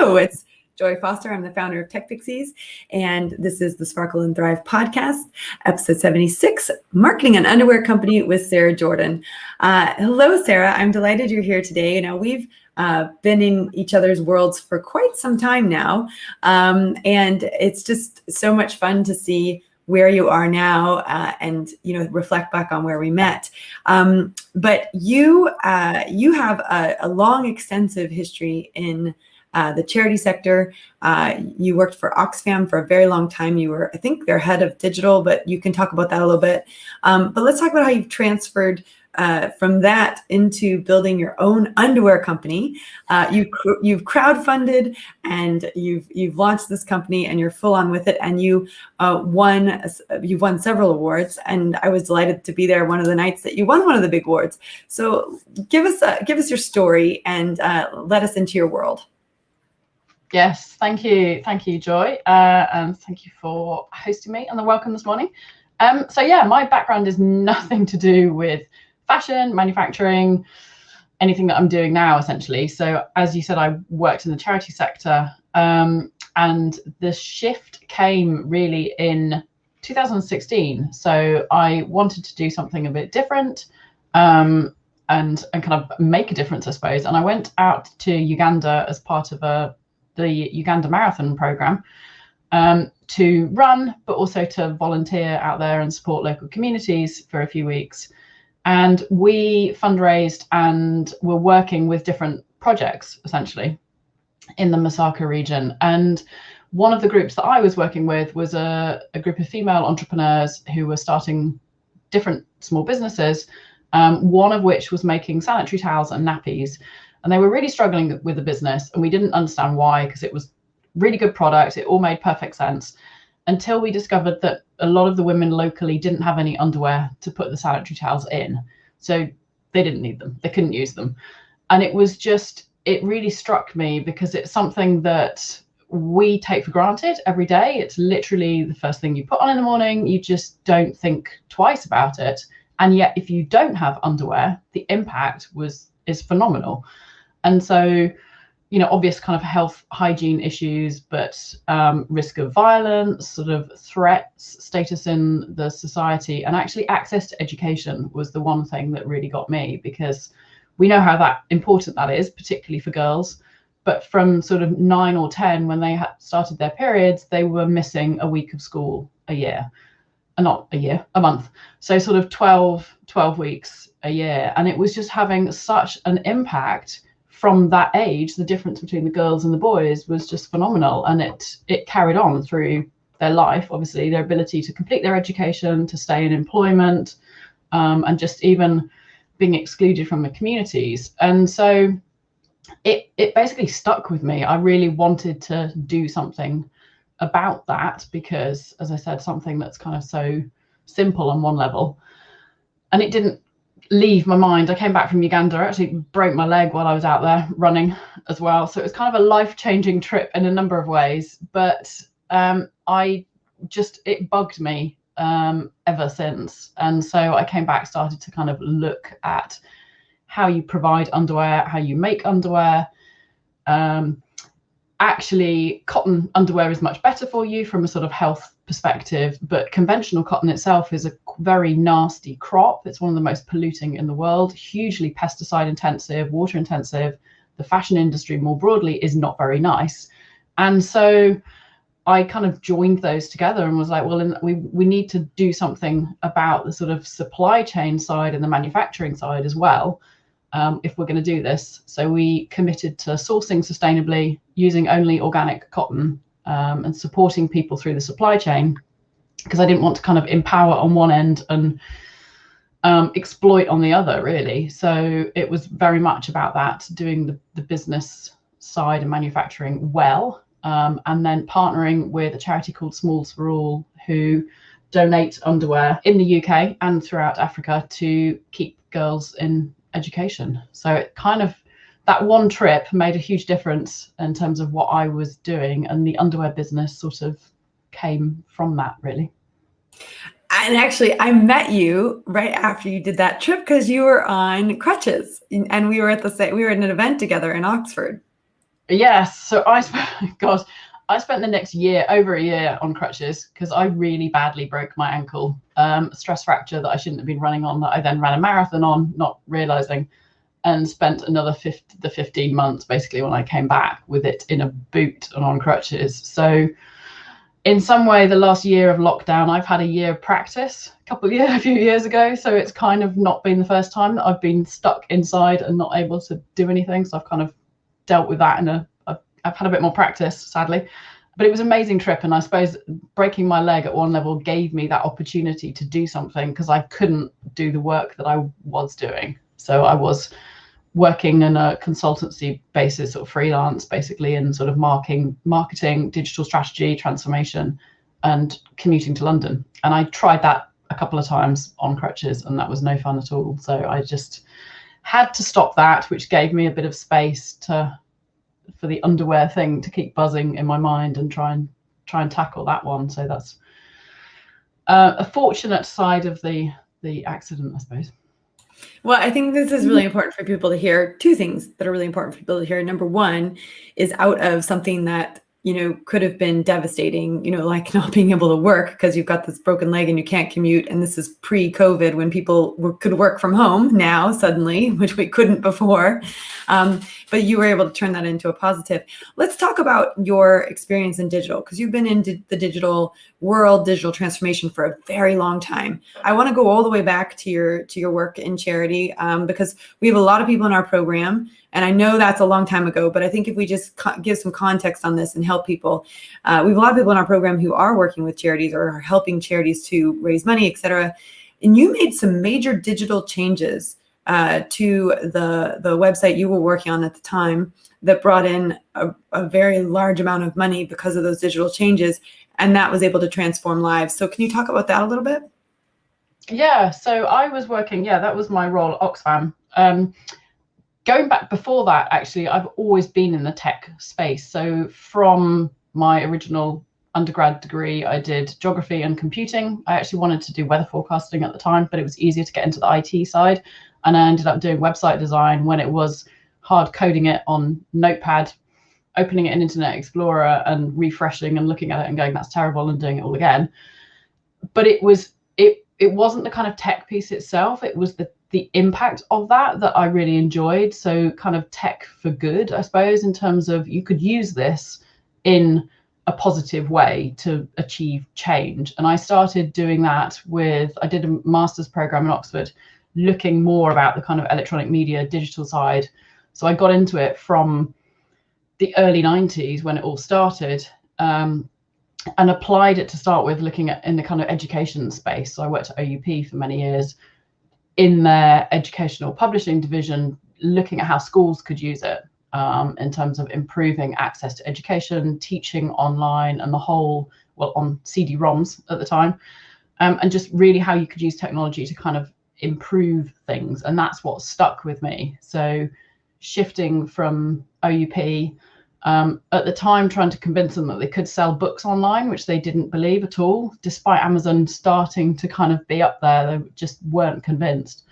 Hello, it's Joy Foster. I'm the founder of TechPixies, and this is the Sparkle and Thrive podcast, episode 76, Marketing an Underwear Company with Sarah Jordan. Hello, Sarah. I'm delighted you're here today. Now, we've been in each other's worlds for quite some time now, and it's just so much fun to see where you are now and reflect back on where we met. But you have a long, extensive history in the charity sector. You worked for Oxfam for a very long time. You were, I think, their head of digital, but you can talk about that a little bit. But let's talk about how you've transferred from that into building your own underwear company. You've crowdfunded and you've launched this company and you're full on with it. And you've won several awards. And I was delighted to be there one of the nights that you won one of the big awards. So give us your story and let us into your world. Yes, thank you, Joy, and thank you for hosting me and the welcome this morning. So yeah, my background is nothing to do with fashion, manufacturing, anything that I'm doing now, essentially. So as you said, I worked in the charity sector, and the shift came really in 2016. So I wanted to do something a bit different, and kind of make a difference, I suppose. And I went out to Uganda as part of the Uganda Marathon program to run, but also to volunteer out there and support local communities for a few weeks. And we fundraised and were working with different projects, essentially, in the Masaka region. And one of the groups that I was working with was a group of female entrepreneurs who were starting different small businesses, one of which was making sanitary towels and nappies. And they were really struggling with the business, and we didn't understand why, because it was really good product. It all made perfect sense until we discovered that a lot of the women locally didn't have any underwear to put the sanitary towels in. So they didn't need them. They couldn't use them. And it really struck me because it's something that we take for granted every day. It's literally the first thing you put on in the morning. You just don't think twice about it. And yet, if you don't have underwear, the impact is phenomenal. And so, obvious kind of health hygiene issues, but risk of violence, sort of threats, status in the society, and actually access to education was the one thing that really got me, because we know how important that is, particularly for girls. But from sort of 9 or 10, when they had started their periods, they were missing a week of school a month. So sort of 12 weeks a year. And it was just having such an impact from that age. The difference between the girls and the boys was just phenomenal. And it carried on through their life, obviously, their ability to complete their education, to stay in employment, and just even being excluded from the communities. And so it basically stuck with me. I really wanted to do something about that because, as I said, something that's kind of so simple on one level. And it didn't leave my mind. I came back from Uganda. I actually broke my leg while I was out there running as well. So it was kind of a life-changing trip in a number of ways. But it bugged me ever since. And so I came back, started to kind of look at how you provide underwear, how you make underwear. Actually, cotton underwear is much better for you from a sort of health perspective, but conventional cotton itself is a very nasty crop. It's one of the most polluting in the world, hugely pesticide intensive, water intensive. The fashion industry more broadly is not very nice. And so I kind of joined those together and was like, well, we need to do something about the sort of supply chain side and the manufacturing side as well, if we're going to do this. So we committed to sourcing sustainably, using only organic cotton, and supporting people through the supply chain, because I didn't want to kind of empower on one end and exploit on the other, really. So it was very much about that, doing the business side and manufacturing well, and then partnering with a charity called Smalls for All, who donate underwear in the UK and throughout Africa to keep girls in education. So it kind of, that one trip made a huge difference in terms of what I was doing, and the underwear business sort of came from that, really. And actually, I met you right after you did that trip because you were on crutches, and we were at an event together in Oxford. Yes. So I God, I spent the next year, over a year, on crutches because I really badly broke my ankle. Stress fracture that I shouldn't have been running on, that I then ran a marathon on, not realizing, and spent another 15 months basically when I came back with it in a boot and on crutches. So in some way, the last year of lockdown, I've had a year of practice a few years ago. So it's kind of not been the first time that I've been stuck inside and not able to do anything. So I've kind of dealt with that I've had a bit more practice, sadly. But it was an amazing trip. And I suppose breaking my leg at one level gave me that opportunity to do something because I couldn't do the work that I was doing. So I was working in a consultancy basis, sort of freelance, basically, in sort of marketing, digital strategy, transformation, and commuting to London. And I tried that a couple of times on crutches, and that was no fun at all. So I just had to stop that, which gave me a bit of space for the underwear thing to keep buzzing in my mind and try and tackle that one. So that's a fortunate side of the accident, I suppose. Well, I think this is really important for people to hear. Two things that are really important for people to hear. Number one is out of something that, could have been devastating, like not being able to work because you've got this broken leg and you can't commute. And this is pre-COVID when people could work from home now suddenly, which we couldn't before. But you were able to turn that into a positive. Let's talk about your experience in digital, because you've been in the digital world, digital transformation for a very long time. I want to go all the way back to your work in charity, because we have a lot of people in our program, and I know that's a long time ago, but I think if we just give some context on this and help people, we have a lot of people in our program who are working with charities or are helping charities to raise money, et cetera. And you made some major digital changes to the website you were working on at the time that brought in a very large amount of money because of those digital changes, and that was able to transform lives. So can you talk about that a little bit? Yeah, so I was working, that was my role at Oxfam. Going back before that, actually, I've always been in the tech space. So from my original undergrad degree, I did geography and computing. I actually wanted to do weather forecasting at the time, but it was easier to get into the IT side. And I ended up doing website design when it was hard coding it on Notepad, opening it in Internet Explorer and refreshing and looking at it and going, that's terrible, and doing it all again. But it wasn't the kind of tech piece itself. It was the impact of that I really enjoyed. So kind of tech for good, I suppose, in terms of you could use this in a positive way to achieve change. And I started doing that I did a master's program in Oxford, looking more about the kind of electronic media, digital side. So I got into it from the early 90s when it all started, and applied it to start with, looking at in the kind of education space. So I worked at OUP for many years in their educational publishing division, looking at how schools could use it in terms of improving access to education, teaching online, and the whole, on CD-ROMs at the time, and just really how you could use technology to kind of improve things. And that's what stuck with me. So shifting from OUP, at the time, trying to convince them that they could sell books online, which they didn't believe at all, despite Amazon starting to kind of be up there. They just weren't convinced.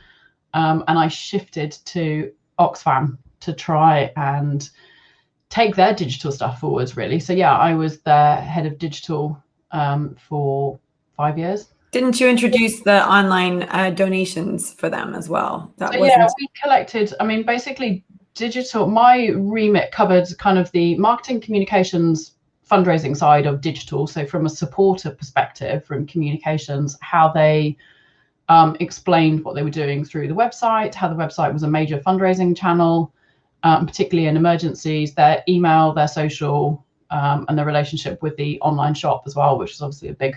And I shifted to Oxfam to try and take their digital stuff forwards, really. So yeah, I was their head of digital for 5 years. Didn't you introduce the online donations for them as well? We collected, basically digital, my remit covered kind of the marketing, communications, fundraising side of digital. So from a supporter perspective, from communications, how they explained what they were doing through the website, how the website was a major fundraising channel, particularly in emergencies, their email, their social, and their relationship with the online shop as well, which is obviously a big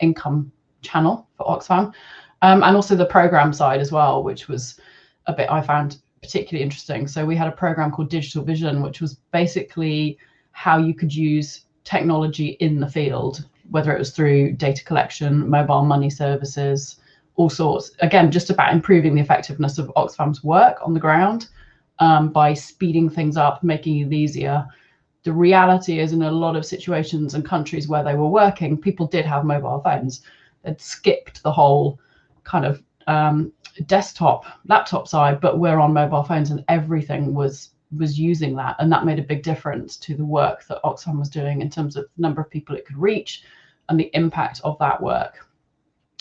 income channel for Oxfam, and also the program side as well, which was a bit I found particularly interesting. So we had a program called Digital Vision, which was basically how you could use technology in the field, whether it was through data collection, mobile money services, all sorts. Again, just about improving the effectiveness of Oxfam's work on the ground by speeding things up, making it easier. The reality is, in a lot of situations and countries where they were working, people did have mobile phones. They'd skipped the whole kind of desktop, laptop side, but we're on mobile phones, and everything was was using that, and that made a big difference to the work that Oxfam was doing in terms of the number of people it could reach and the impact of that work.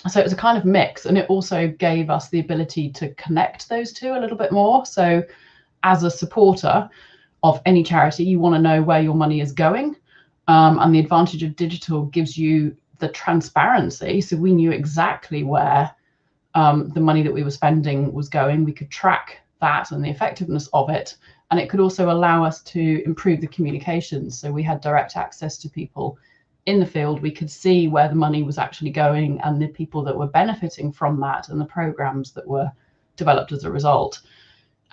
So it was a kind of mix, and it also gave us the ability to connect those two a little bit more. So as a supporter of any charity, you want to know where your money is going, and the advantage of digital gives you the transparency. So we knew exactly where the money that we were spending was going. We could track that and the effectiveness of it, and it could also allow us to improve the communications. So we had direct access to people in the field. We could see where the money was actually going and the people that were benefiting from that and the programs that were developed as a result.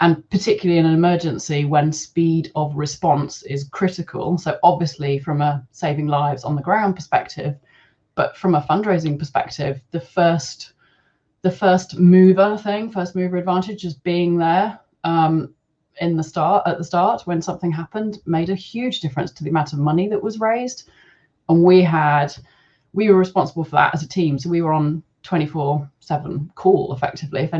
And particularly in an emergency, when speed of response is critical. So obviously from a saving lives on the ground perspective, but from a fundraising perspective, the first mover advantage is being there at the start when something happened, made a huge difference to the amount of money that was raised. And we were responsible for that as a team. So we were on 24/7 call effectively. If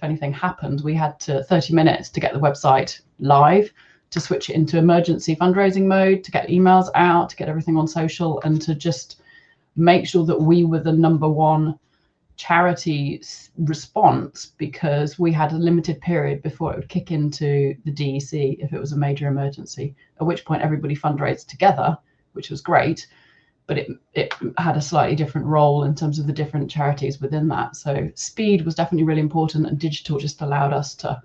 anything happened, we had 30 minutes to get the website live, to switch it into emergency fundraising mode, to get emails out, to get everything on social, and to just make sure that we were the number one charity response, because we had a limited period before it would kick into the DEC if it was a major emergency, at which point everybody fundraised together, which was great, but it had a slightly different role in terms of the different charities within that. So speed was definitely really important, and digital just allowed us to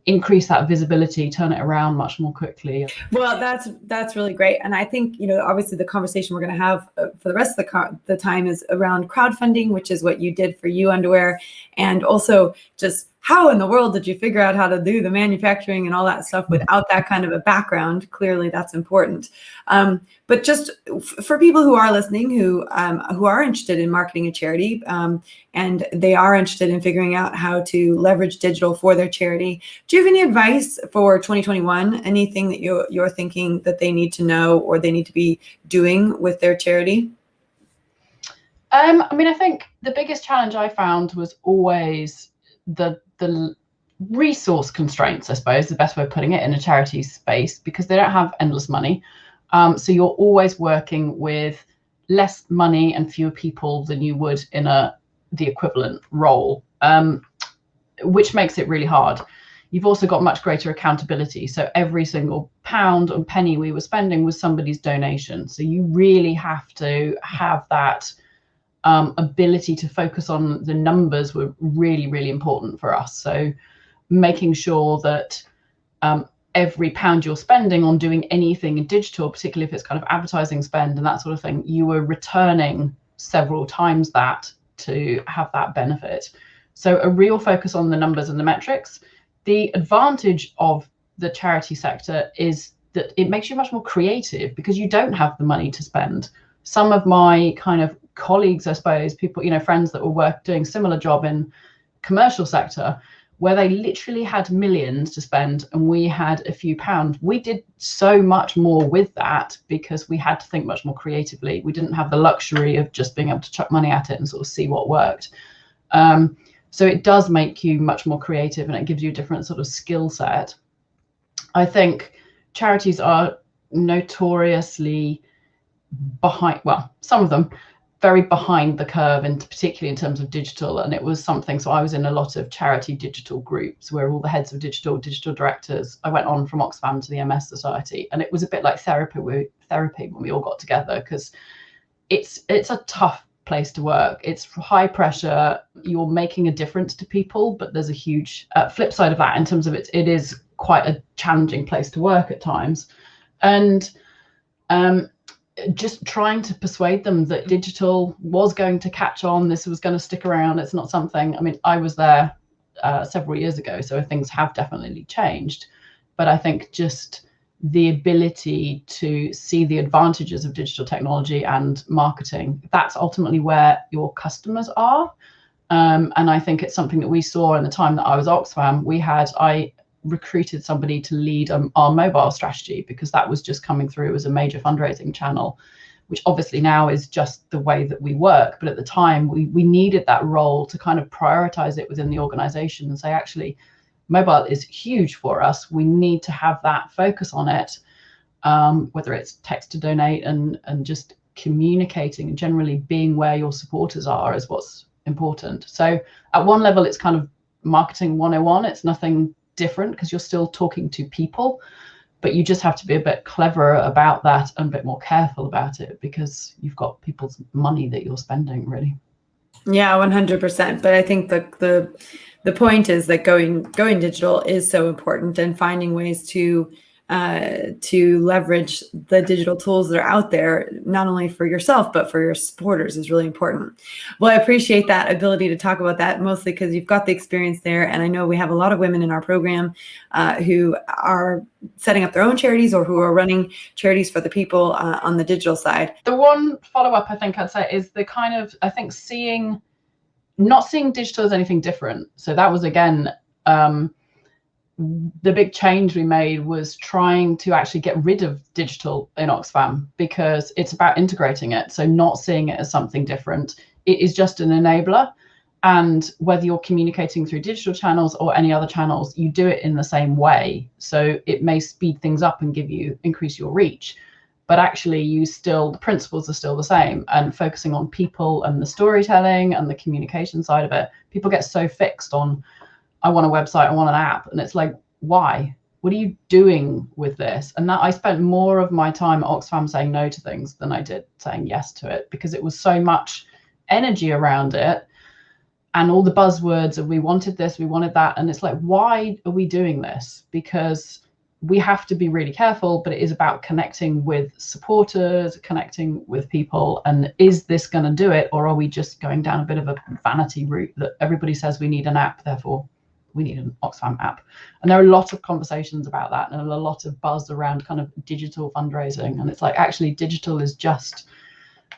increase that visibility, turn it around much more quickly. Well, that's really great. And I think, obviously the conversation we're going to have for the rest of the time is around crowdfunding, which is what you did for Y.O.U Underwear, and also just how in the world did you figure out how to do the manufacturing and all that stuff without that kind of a background? Clearly that's important. But just for people who are listening, who are interested in marketing a charity, and they are interested in figuring out how to leverage digital for their charity, do you have any advice for 2021? Anything that you're thinking that they need to know or they need to be doing with their charity? I think the biggest challenge I found was always the resource constraints, I suppose, the best way of putting it, in a charity space, because they don't have endless money. So you're always working with less money and fewer people than you would in the equivalent role, which makes it really hard. You've also got much greater accountability. So every single pound and penny we were spending was somebody's donation. So you really have to have that ability to focus on the numbers were really, really important for us. So making sure that every pound you're spending on doing anything in digital, particularly if it's kind of advertising spend and that sort of thing, you were returning several times that to have that benefit. So a real focus on the numbers and the metrics. The advantage of the charity sector is that it makes you much more creative because you don't have the money to spend. Some of my kind of colleagues, I suppose, people, friends that were doing similar job in commercial sector, where they literally had millions to spend and we had a few pounds. We did so much more with that because we had to think much more creatively. We didn't have the luxury of just being able to chuck money at it and sort of see what worked. So it does make you much more creative and it gives you a different sort of skill set. I think charities are notoriously behind, well, some of them very behind the curve, and particularly in terms of digital. And it was something, so I was in a lot of charity digital groups where all the heads of digital directors, I went on from Oxfam to the MS Society, and it was a bit like therapy when we all got together, because it's a tough place to work. It's high pressure. You're making a difference to people, but there's a huge flip side of that in terms of it is quite a challenging place to work at times. And just trying to persuade them that digital was going to catch on, this was going to stick around. It's not something, I was there several years ago, so things have definitely changed. But I think just the ability to see the advantages of digital technology and marketing, that's ultimately where your customers are. And I think it's something that we saw in the time that I was Oxfam. I recruited somebody to lead our mobile strategy because that was just coming through as a major fundraising channel, which obviously now is just the way that we work. But at the time, we needed that role to kind of prioritize it within the organization and say, actually, mobile is huge for us. We need to have that focus on it, whether it's text to donate and just communicating and generally being where your supporters are is what's important. So at one level, it's kind of marketing 101. It's nothing different because you're still talking to people, but you just have to be a bit cleverer about that and a bit more careful about it because you've got people's money that you're spending, really. Yeah, 100%. But I think the point is that going digital is so important, and finding ways to leverage the digital tools that are out there, not only for yourself, but for your supporters, is really important. Well, I appreciate that ability to talk about that, mostly because you've got the experience there. And I know we have a lot of women in our program who are setting up their own charities or who are running charities for the people on the digital side. The one follow-up I think I'd say is the kind of, I think, not seeing digital as anything different. So that was, again, the big change we made was trying to actually get rid of digital in Oxfam because it's about integrating it. So not seeing it as something different. It is just an enabler. And whether you're communicating through digital channels or any other channels, you do it in the same way. So it may speed things up and increase your reach, but actually the principles are still the same. And focusing on people and the storytelling and the communication side of it, people get so fixed on, I want a website, I want an app. And it's like, why? What are you doing with this? And that I spent more of my time at Oxfam saying no to things than I did saying yes to it, because it was so much energy around it and all the buzzwords of we wanted this, we wanted that. And it's like, why are we doing this? Because we have to be really careful, but it is about connecting with supporters, connecting with people. And is this going to do it? Or are we just going down a bit of a vanity route that everybody says we need an app, therefore we need an Oxfam app? And there are a lot of conversations about that and a lot of buzz around kind of digital fundraising. And it's like, actually, digital is just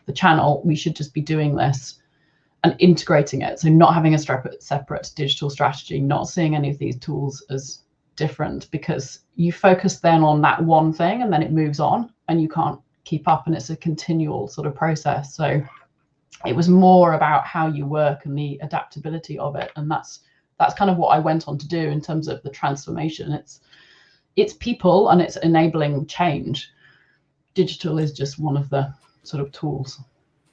the channel. We should just be doing this and integrating it. So not having a separate digital strategy, not seeing any of these tools as different, because you focus then on that one thing and then it moves on and you can't keep up, and it's a continual sort of process. So it was more about how you work and the adaptability of it. And that's kind of what I went on to do in terms of the transformation. It's people and it's enabling change. Digital is just one of the sort of tools.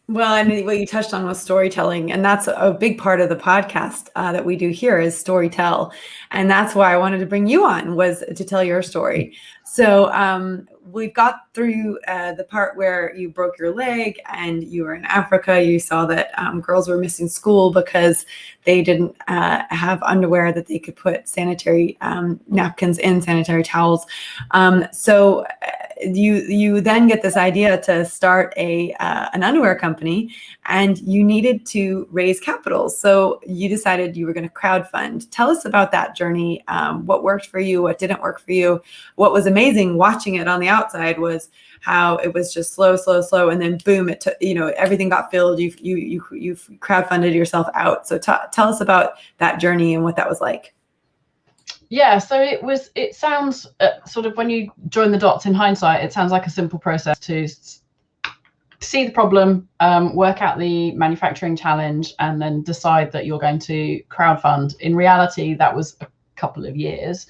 Well, and what you touched on was storytelling, and that's a big part of the podcast that we do here is storytell, and that's why I wanted to bring you on, was to tell your story. So we've got through the part where you broke your leg and you were in Africa. You saw that girls were missing school because they didn't have underwear that they could put sanitary napkins in, sanitary towels. So you then get this idea to start an underwear company, and you needed to raise capital. So you decided you were going to crowdfund. Tell us about that journey. What worked for you? What didn't work for you? What was amazing watching it on the outside was how it was just slow, and then boom, it took, everything got filled. You've crowdfunded yourself out. So tell us about that journey and what that was like. Yeah, so it sounds sort of, when you join the dots in hindsight, it sounds like a simple process to see the problem, work out the manufacturing challenge, and then decide that you're going to crowdfund. In reality, that was a couple of years,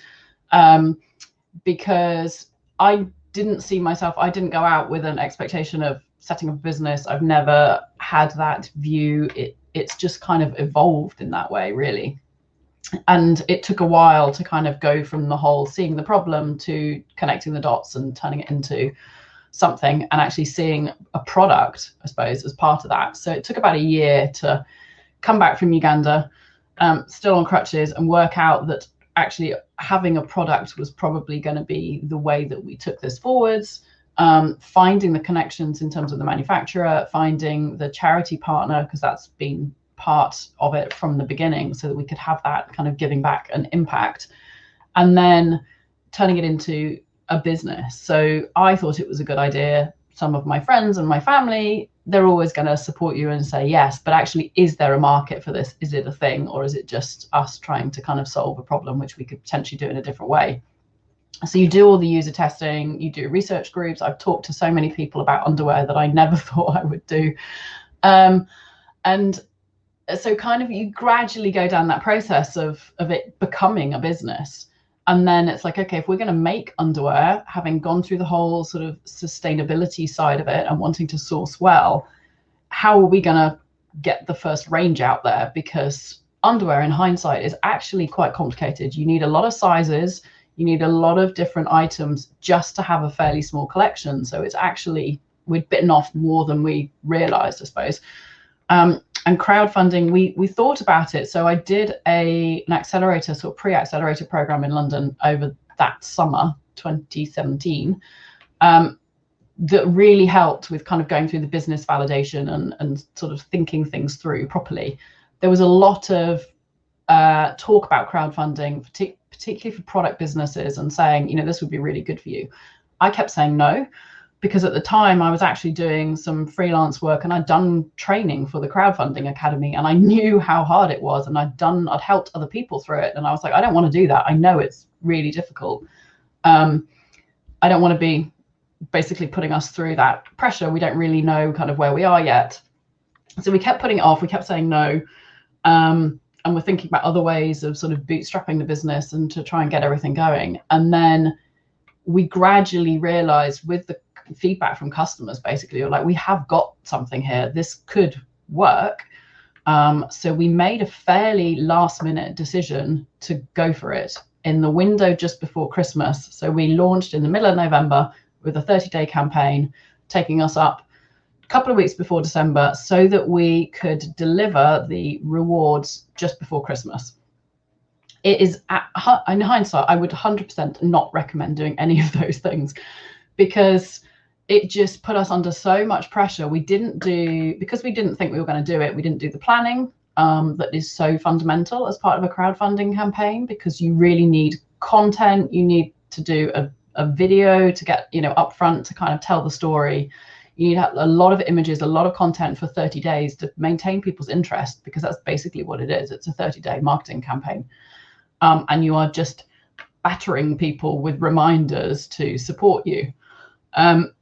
because I didn't go out with an expectation of setting up a business. I've never had that view. It's just kind of evolved in that way, really. And it took a while to kind of go from the whole seeing the problem to connecting the dots and turning it into something and actually seeing a product, I suppose, as part of that. So it took about a year to come back from Uganda, still on crutches, and work out that actually having a product was probably going to be the way that we took this forwards. Finding the connections in terms of the manufacturer, finding the charity partner, because that's been part of it from the beginning, so that we could have that kind of giving back and impact, and then turning it into a business. So I thought it was a good idea. Some of my friends and my family, they're always going to support you and say yes, but actually, is there a market for this? Is it a thing, or is it just us trying to kind of solve a problem which we could potentially do in a different way? So you do all the user testing, you do research groups. I've talked to so many people about underwear that I never thought I would do, and so kind of you gradually go down that process of it becoming a business. And then it's like, okay, if we're going to make underwear, having gone through the whole sort of sustainability side of it and wanting to source well, how are we going to get the first range out there? Because underwear in hindsight is actually quite complicated. You need a lot of sizes, you need a lot of different items just to have a fairly small collection. So it's actually, we'd bitten off more than we realized, I suppose. And crowdfunding, we thought about it. So I did an accelerator, sort of pre-accelerator program in London over that summer, 2017, that really helped with kind of going through the business validation and sort of thinking things through properly. There was a lot of talk about crowdfunding, particularly for product businesses, and saying, you know, this would be really good for you. I kept saying no, because at the time I was actually doing some freelance work and I'd done training for the crowdfunding academy, and I knew how hard it was, and I'd helped other people through it. And I was like, I don't want to do that. I know it's really difficult. I don't want to be basically putting us through that pressure. We don't really know kind of where we are yet. So we kept putting it off. We kept saying no. And we're thinking about other ways of sort of bootstrapping the business and to try and get everything going. And then we gradually realized, with the feedback from customers, basically, like, we have got something here, this could work. So we made a fairly last minute decision to go for it in the window just before Christmas. So we launched in the middle of November with a 30-day campaign, taking us up a couple of weeks before December, so that we could deliver the rewards just before Christmas. It is, in hindsight, I would 100% not recommend doing any of those things, because it just put us under so much pressure. We didn't do, because we didn't think we were going to do it, we didn't do the planning that is so fundamental as part of a crowdfunding campaign, because you really need content. You need to do a video to get, you know, upfront to kind of tell the story. You need a lot of images, a lot of content for 30 days to maintain people's interest, because that's basically what it is. It's a 30-day marketing campaign. And you are just battering people with reminders to support you. And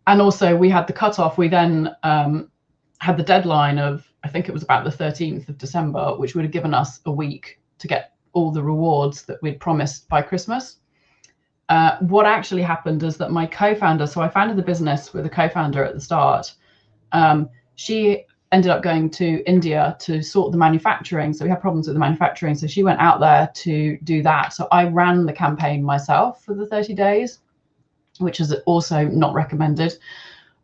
also we had the cutoff. We then had the deadline of, I think it was about the 13th of December, which would have given us a week to get all the rewards that we'd promised by Christmas. What actually happened is that my co-founder, so I founded the business with a co-founder at the start. She ended up going to India to sort the manufacturing. So we had problems with the manufacturing. So she went out there to do that. So I ran the campaign myself for the 30 days, which is also not recommended.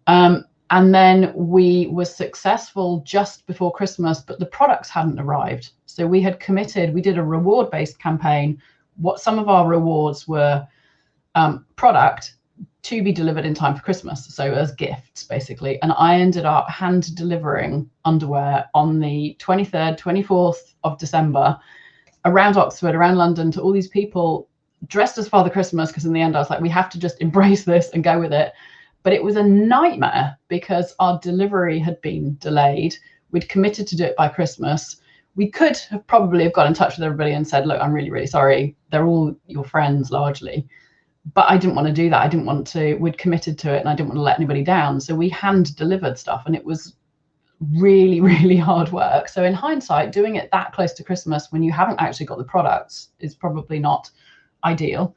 And then we were successful just before Christmas, but the products hadn't arrived. So we had committed, we did a reward-based campaign. What some of our rewards were product to be delivered in time for Christmas, so as gifts basically. And I ended up hand delivering underwear on the 23rd, 24th of December around Oxford, around London, to all these people dressed as Father Christmas, because in the end I was like, we have to just embrace this and go with it. But it was a nightmare because our delivery had been delayed. We'd committed to do it by Christmas. We could have probably got in touch with everybody and said, look, I'm really, really sorry. They're all your friends largely. But I didn't want to do that. I didn't want to, we'd committed to it and I didn't want to let anybody down. So we hand delivered stuff, and it was really, really hard work. So in hindsight, doing it that close to Christmas when you haven't actually got the products is probably not ideal.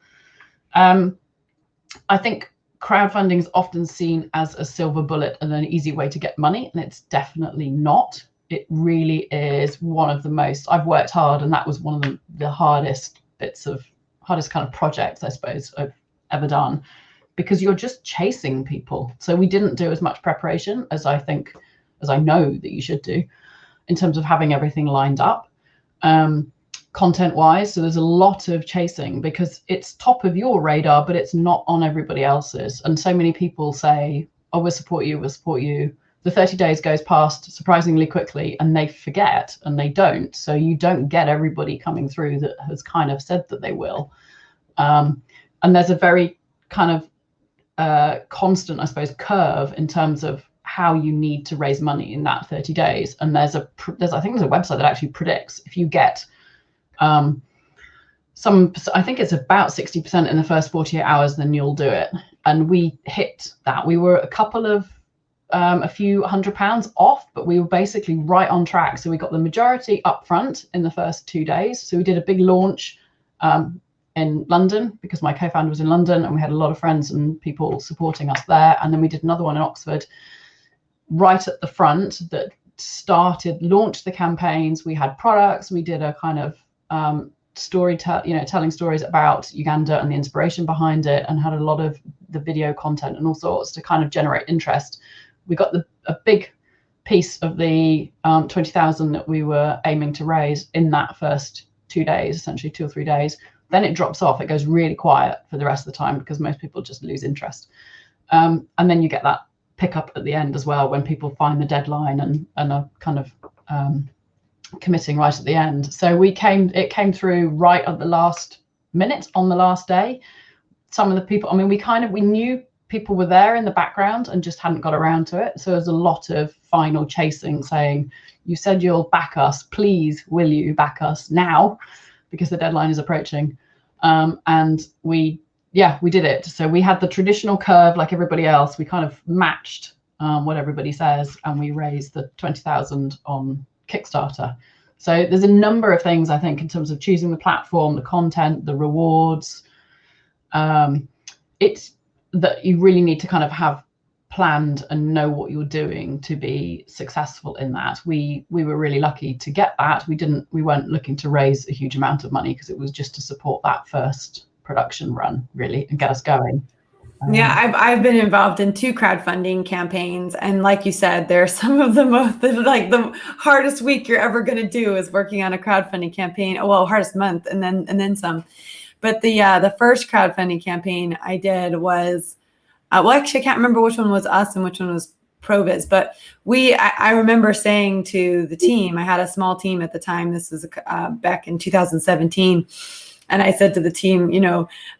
I think crowdfunding is often seen as a silver bullet and an easy way to get money, and it's definitely not. It really is one of the most, I've worked hard, and that was one of the hardest kind of projects, I suppose, I've ever done, because you're just chasing people. So we didn't do as much preparation as I know that you should do in terms of having everything lined up. Content wise, so there's a lot of chasing because it's top of your radar, but it's not on everybody else's. And so many people say, oh, we'll support you, we'll support you. The 30 days goes past surprisingly quickly, and they forget and they don't. So you don't get everybody coming through that has kind of said that they will. And there's a very kind of constant, I suppose, curve in terms of how you need to raise money in that 30 days. And I think there's a website that actually predicts if you get I think it's about 60% in the first 48 hours, then you'll do it. And we hit that. We were a couple of a few £100 off, but we were basically right on track. So we got the majority up front in the first 2 days. So we did a big launch in London because my co-founder was in London, and we had a lot of friends and people supporting us there. And then we did another one in Oxford right at the front that launched the campaigns. We had products. We did a kind of telling stories about Uganda and the inspiration behind it, and had a lot of the video content and all sorts to kind of generate interest. We got a big piece of the 20,000 that we were aiming to raise in that first 2 days, essentially 2 or 3 days. Then it drops off. It goes really quiet for the rest of the time because most people just lose interest. And then you get that pickup at the end as well when people find the deadline and are kind of committing right at the end. So it came through right at the last minute on the last day. Some of the people, I mean, we knew people were there in the background and just hadn't got around to it. So there's a lot of final chasing saying, you said you'll back us, please, will you back us now? Because the deadline is approaching. And we did it. So we had the traditional curve like everybody else. We kind of matched what everybody says, and we raised the 20,000 on Kickstarter. So there's a number of things, I think, in terms of choosing the platform, the content, the rewards. It's that you really need to kind of have planned and know what you're doing to be successful in that. We were really lucky to get that. We weren't looking to raise a huge amount of money because it was just to support that first production run, really, and get us going. Yeah, I've been involved in 2 crowdfunding campaigns, and like you said, they're some of the most, like, the hardest week you're ever going to do is working on a crowdfunding campaign. Well, hardest month, and then some. But the first crowdfunding campaign I did was, well, actually, I can't remember which one was us and which one was Proviz. But I remember saying to the team, I had a small team at the time. This was back in 2017. And I said to the team,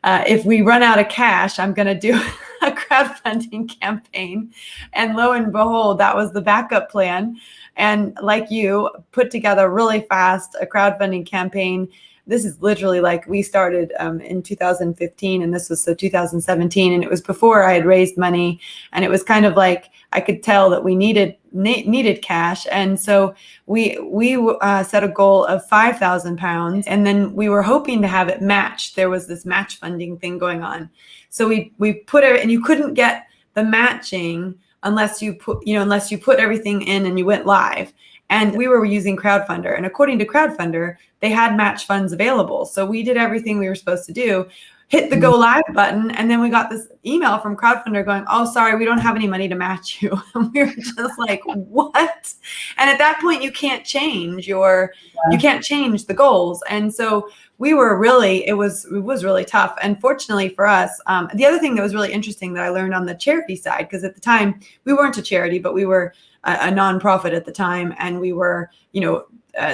if we run out of cash, I'm going to do a crowdfunding campaign. And lo and behold, that was the backup plan. And like you, put together really fast a crowdfunding campaign. This is literally like we started in 2015, and this was 2017, and it was before I had raised money, and it was kind of like I could tell that we needed cash, and so we set a goal of £5,000, and then we were hoping to have it matched. There was this match funding thing going on, so we put it, and you couldn't get the matching unless you put everything in and you went live. And we were using Crowdfunder, and according to Crowdfunder, they had match funds available. So we did everything we were supposed to do, hit the go live button, and then we got this email from Crowdfunder going, "Oh, sorry, we don't have any money to match you." And we were just like, "What?" And at that point, you can't change the goals. And so we were really, it was really tough. And fortunately for us, the other thing that was really interesting that I learned on the charity side, because at the time we weren't a charity, but we were a nonprofit at the time, and we were,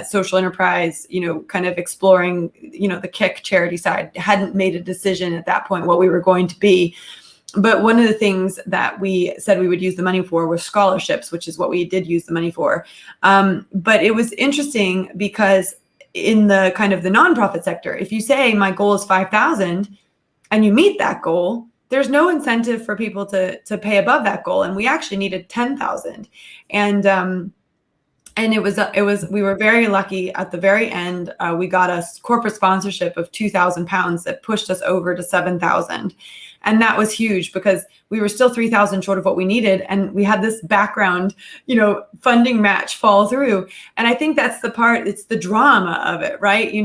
social enterprise, kind of exploring, the Kick charity side. Hadn't made a decision at that point what we were going to be. But one of the things that we said we would use the money for was scholarships, which is what we did use the money for. But it was interesting because in the kind of the nonprofit sector, if you say my goal is 5,000 and you meet that goal, there's no incentive for people to pay above that goal. And we actually needed 10,000. And it was we were very lucky at the very end. We got a corporate sponsorship of £2,000 that pushed us over to 7,000. And that was huge because we were still 3,000 short of what we needed. And we had this background, funding match fall through. And I think that's the part, it's the drama of it, right? You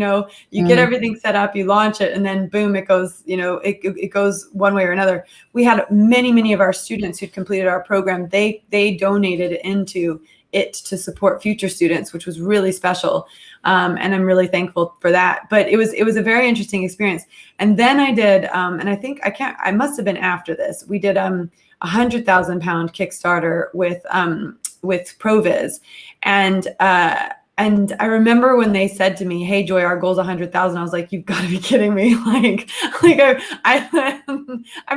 get everything set up, you launch it, and then boom, it goes, it goes one way or another. We had many of our students who'd completed our program. They donated into it to support future students, which was really special. And I'm really thankful for that. But it was a very interesting experience. And then I did, and I think I must have been after this, we did £100,000 Kickstarter with Proviz. And I remember when they said to me, "Hey, Joy, our goal's 100,000." I was like, "You've got to be kidding me!" I've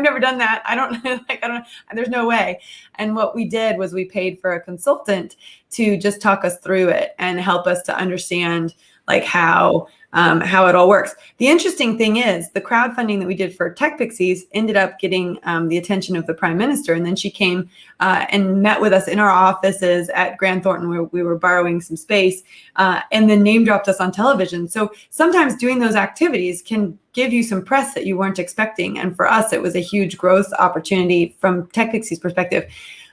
never done that. I don't. There's no way. And what we did was we paid for a consultant to just talk us through it and help us to understand like how it all works. The interesting thing is the crowdfunding that we did for TechPixies ended up getting the attention of the Prime Minister, and then she came and met with us in our offices at Grant Thornton, where we were borrowing some space, and then name dropped us on television. So sometimes doing those activities can give you some press that you weren't expecting, and for us, it was a huge growth opportunity from TechPixies' perspective.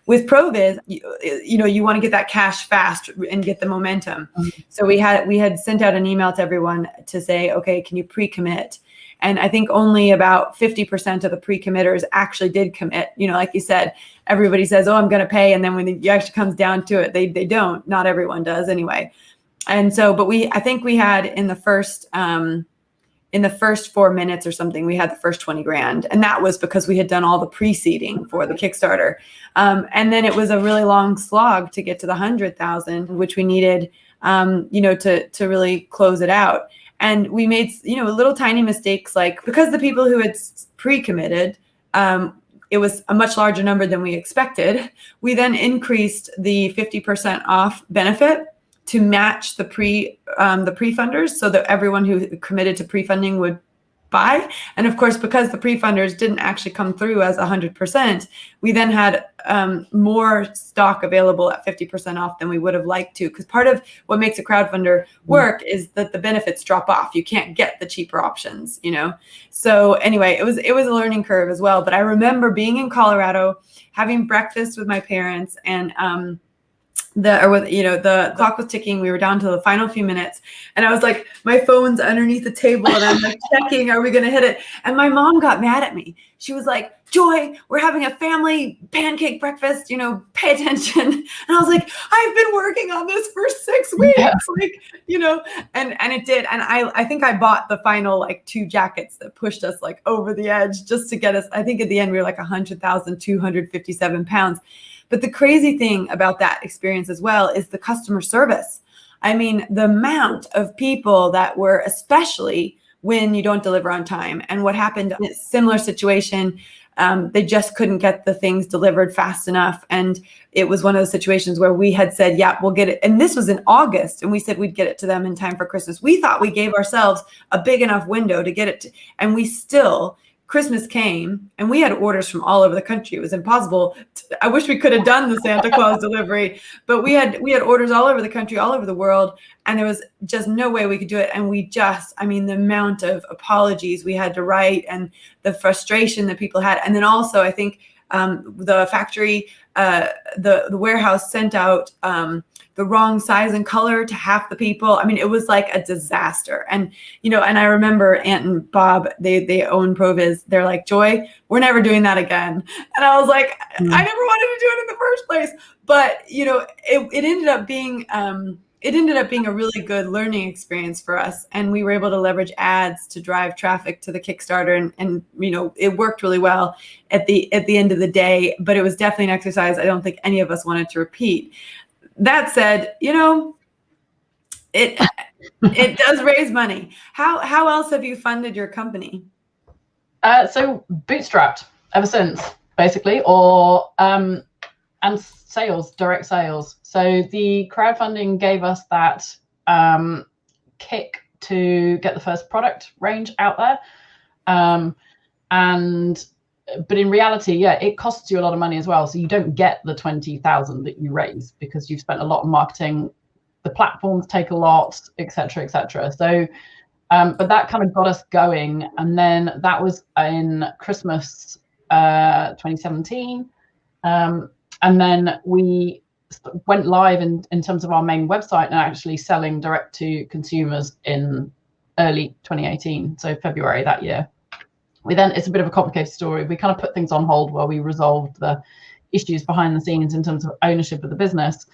With ProViz, you want to get that cash fast and get the momentum. So we had sent out an email to everyone to say, okay, can you pre-commit? And I think only about 50% of the pre-committers actually did commit. Like you said, everybody says, oh, I'm going to pay. And then when it actually comes down to it, they don't. Not everyone does anyway. And so, but I think we had in the first 4 minutes or something, we had the first 20 grand. And that was because we had done all the pre-seeding for the Kickstarter. And then it was a really long slog to get to the 100,000, which we needed, to really close it out. And we made, little tiny mistakes, like because the people who had pre-committed, it was a much larger number than we expected. We then increased the 50% off benefit to match the pre-funders, so that everyone who committed to pre-funding would buy. And of course, because the pre-funders didn't actually come through as 100%, we then had more stock available at 50% off than we would have liked to. Because part of what makes a crowdfunder work is that the benefits drop off. You can't get the cheaper options, So anyway, it was a learning curve as well. But I remember being in Colorado, having breakfast with my parents, and the clock was ticking. We were down to the final few minutes, and I was like, my phone's underneath the table, and I'm like checking, are we going to hit it? And my mom got mad at me. She was like, Joy, we're having a family pancake breakfast, pay attention. And I was like, I've been working on this for 6 weeks, and it did. And I think I bought the final 2 jackets that pushed us over the edge just to get us. I think at the end we were 100,257 pounds. But the crazy thing about that experience as well is the customer service. I mean, the amount of people that were, especially when you don't deliver on time, and what happened in a similar situation, they just couldn't get the things delivered fast enough. And it was one of those situations where we had said, yeah, we'll get it. And this was in August, and we said we'd get it to them in time for Christmas. We thought we gave ourselves a big enough window to get it to, and we still, Christmas came and we had orders from all over the country. It was impossible. I wish we could have done the Santa Claus delivery, but we had orders all over the country, all over the world, and there was just no way we could do it. And the amount of apologies we had to write, and the frustration that people had. And then also, I think the factory, the warehouse sent out the wrong size and color to half the people. I mean, it was like a disaster. And, and I remember Aunt and Bob, they own ProViz. They're like, Joy, we're never doing that again. And I was like, I never wanted to do it in the first place. But, it ended up being, a really good learning experience for us. And we were able to leverage ads to drive traffic to the Kickstarter. And it worked really well at the end of the day, but it was definitely an exercise I don't think any of us wanted to repeat. That said, it does raise money. How else have you funded your company? So bootstrapped ever since, basically, or and sales, direct sales. So the crowdfunding gave us that kick to get the first product range out there, but in reality, it costs you a lot of money as well. So you don't get the 20,000 that you raise because you've spent a lot on marketing. The platforms take a lot, et cetera, et cetera. So, but that kind of got us going. And then that was in Christmas 2017. And then we went live in terms of our main website and actually selling direct to consumers in early 2018. So February that year. It's a bit of a complicated story. We kind of put things on hold while we resolved the issues behind the scenes in terms of ownership of the business.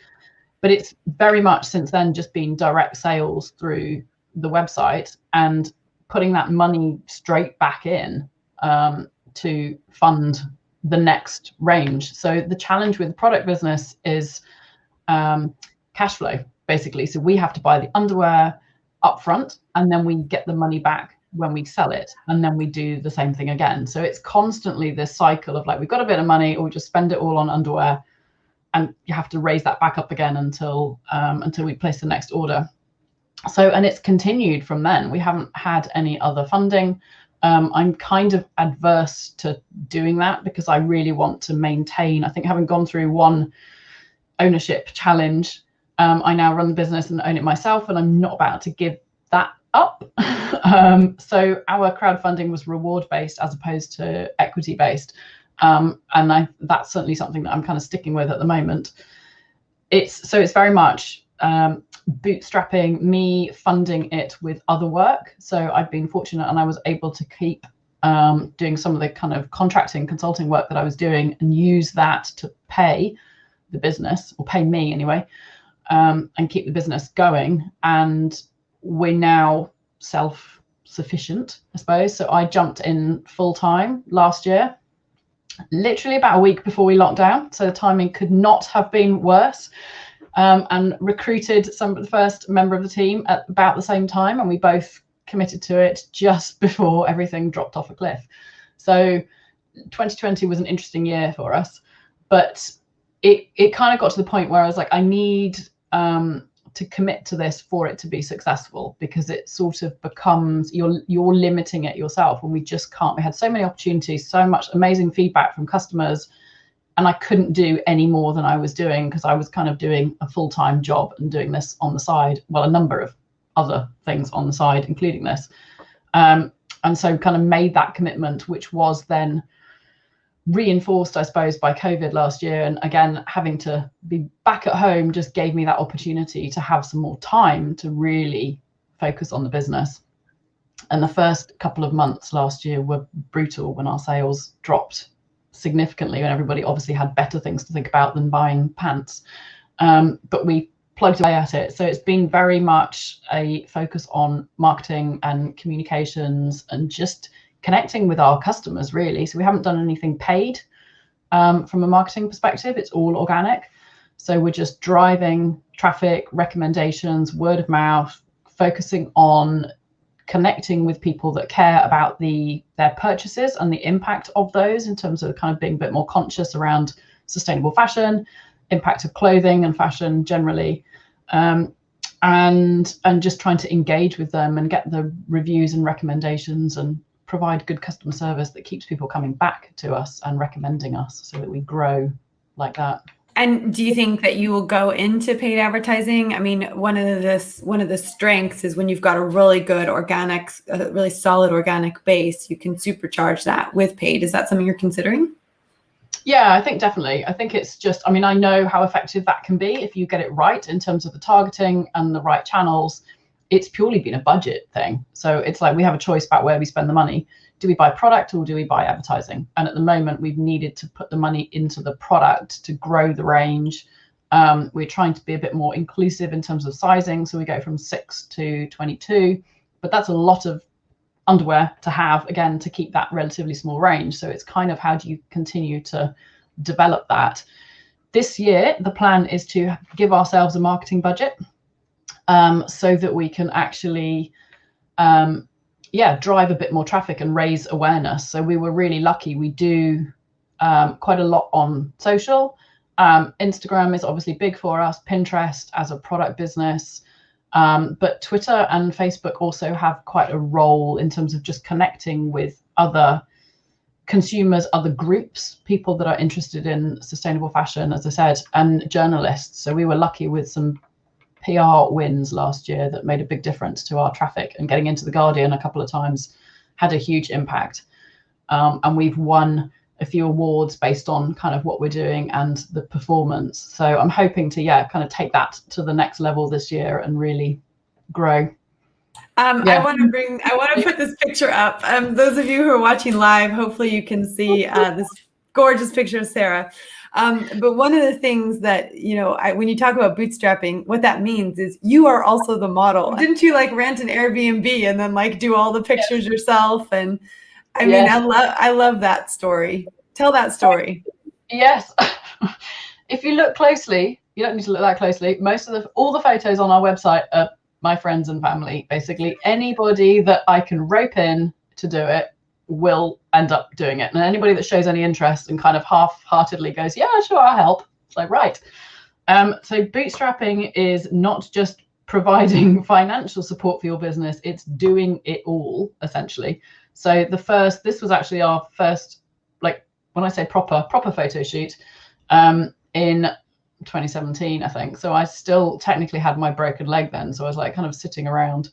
But it's very much since then just been direct sales through the website and putting that money straight back in to fund the next range. So the challenge with the product business is cash flow, basically. So we have to buy the underwear upfront, and then we get the money back when we sell it, and then we do the same thing again. So it's constantly this cycle of we've got a bit of money, or we just spend it all on underwear, and you have to raise that back up again until we place the next order. And it's continued from then. We haven't had any other funding. I'm kind of adverse to doing that because I really want to maintain, I think having gone through one ownership challenge, I now run the business and own it myself, and I'm not about to give that up. So our crowdfunding was reward based as opposed to equity based. And that's certainly something that I'm kind of sticking with at the moment. It's very much bootstrapping, me funding it with other work. So I've been fortunate and I was able to keep doing some of the kind of contracting consulting work that I was doing and use that to pay the business, or pay me anyway, and keep the business going. And we're now self-sufficient, I suppose. So I jumped in full time last year, literally about a week before we locked down. So the timing could not have been worse. And recruited the first member of the team at about the same time, and we both committed to it just before everything dropped off a cliff. So 2020 was an interesting year for us, but it kind of got to the point where I was like, I need to commit to this for it to be successful, because it sort of becomes you're limiting it yourself, and we just can't. We had so many opportunities, so much amazing feedback from customers, and I couldn't do any more than I was doing because I was kind of doing a full-time job and doing this on the side. Well, a number of other things on the side, including this. And so kind of made that commitment, which was then reinforced, I suppose, by COVID last year. And again, having to be back at home just gave me that opportunity to have some more time to really focus on the business. And the first couple of months last year were brutal when our sales dropped significantly, and everybody obviously had better things to think about than buying pants. But we plugged away at it. So it's been very much a focus on marketing and communications and just connecting with our customers, really. So we haven't done anything paid from a marketing perspective. It's all organic. So we're just driving traffic, recommendations, word of mouth, focusing on connecting with people that care about their purchases and the impact of those, in terms of kind of being a bit more conscious around sustainable fashion, impact of clothing and fashion generally, and just trying to engage with them and get the reviews and recommendations and provide good customer service that keeps people coming back to us and recommending us, so that we grow like that. And do you think that you will go into paid advertising? I mean, one of the strengths is when you've got a really good organic, a really solid organic base, you can supercharge that with paid. Is that something you're considering? Yeah, I think definitely. I think it's just, I mean, I know how effective that can be if you get it right in terms of the targeting and the right channels. It's purely been a budget thing. So it's like we have a choice about where we spend the money. Do we buy product or do we buy advertising? And at the moment, we've needed to put the money into the product to grow the range. We're trying to be a bit more inclusive in terms of sizing. So we go from 6 to 22, but that's a lot of underwear to have, again, to keep that relatively small range. So it's kind of, how do you continue to develop that? This year, the plan is to give ourselves a marketing budget so that we can actually drive a bit more traffic and raise awareness. So we were really lucky. We do quite a lot on social. Instagram is obviously big for us, Pinterest as a product business. But Twitter and Facebook also have quite a role in terms of just connecting with other consumers, other groups, people that are interested in sustainable fashion, as I said, and journalists. So we were lucky with some PR wins last year that made a big difference to our traffic, and getting into the Guardian a couple of times had a huge impact. And we've won a few awards based on kind of what we're doing and the performance. So I'm hoping to, kind of take that to the next level this year and really grow. I want to put this picture up. Those of you who are watching live, hopefully you can see this gorgeous picture of Sarah. But one of the things that, when you talk about bootstrapping, what that means is you are also the model. Didn't you like rent an Airbnb and then like do all the pictures yourself? And I mean, I love that story. Tell that story. Yes. If you look closely, you don't need to look that closely. All the photos on our website are my friends and family. Basically, anybody that I can rope in to do it will end up doing it. And anybody that shows any interest and kind of half-heartedly goes, yeah, sure, I'll help. It's like, right. So bootstrapping is not just providing financial support for your business. It's doing it all, essentially. So this was actually our first, like, when I say proper photo shoot, in 2017, I think. So I still technically had my broken leg then. So I was like kind of sitting around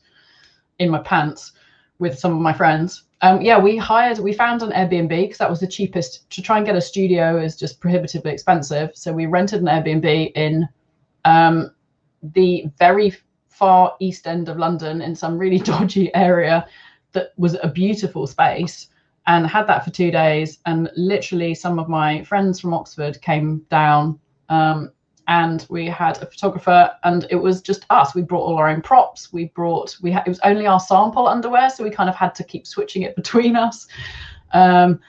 in my pants with some of my friends. We found an Airbnb because that was the cheapest. To try and get a studio is just prohibitively expensive. So we rented an Airbnb in the very far east end of London in some really dodgy area that was a beautiful space, and had that for 2 days. And literally some of my friends from Oxford came down, and we had a photographer, and it was just us. We brought all our own props. It was only our sample underwear, so we kind of had to keep switching it between us. And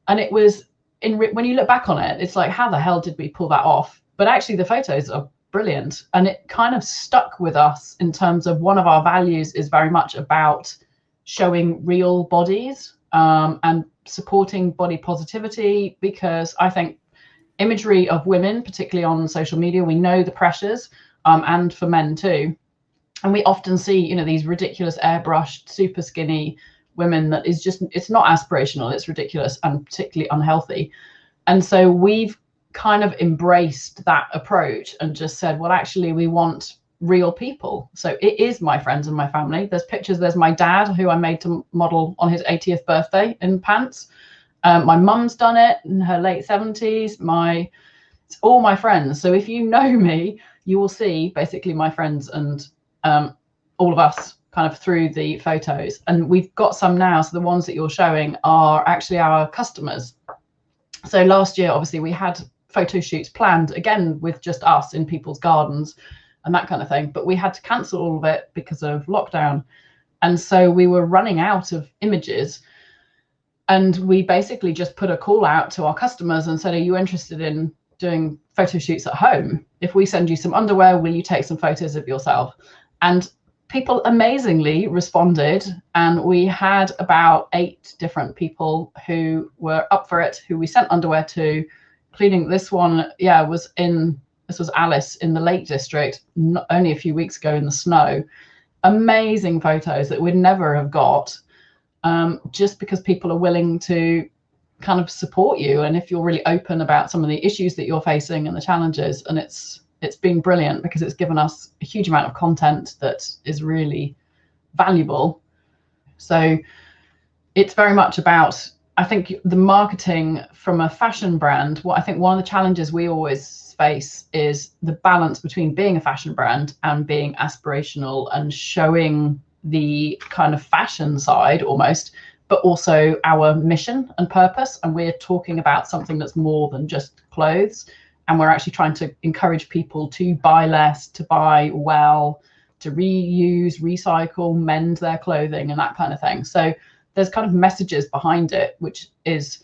it was, when you look back on it, it's like, how the hell did we pull that off? But actually the photos are brilliant, and it kind of stuck with us in terms of one of our values is very much about showing real bodies, and supporting body positivity, because I think imagery of women, particularly on social media, we know the pressures, and for men too. And we often see, these ridiculous airbrushed, super skinny women that is just, it's not aspirational, it's ridiculous and particularly unhealthy. And so we've kind of embraced that approach and just said, well, actually, we want real people. So it is my friends and my family. There's pictures. There's my dad, who I made to model on his 80th birthday in pants. My mum's done it in her late 70s. It's all my friends. So if you know me, you will see basically my friends and all of us kind of through the photos. And we've got some now. So the ones that you're showing are actually our customers. So last year, obviously, we had photo shoots planned, again, with just us in people's gardens and that kind of thing. But we had to cancel all of it because of lockdown. And so we were running out of images. And we basically just put a call out to our customers and said, are you interested in doing photo shoots at home? If we send you some underwear, will you take some photos of yourself? And people amazingly responded. And we had about 8 different people who were up for it, who we sent underwear to, including this one. This was Alice in the Lake District, only a few weeks ago in the snow. Amazing photos that we'd never have got, just because people are willing to kind of support you. And if you're really open about some of the issues that you're facing and the challenges, and it's been brilliant because it's given us a huge amount of content that is really valuable. So it's very much about, I think, the marketing from a fashion brand. What I think one of the challenges we always face is the balance between being a fashion brand and being aspirational and showing the kind of fashion side almost, but also our mission and purpose. And we're talking about something that's more than just clothes. And we're actually trying to encourage people to buy less, to buy well, to reuse, recycle, mend their clothing and that kind of thing. So there's kind of messages behind it, which is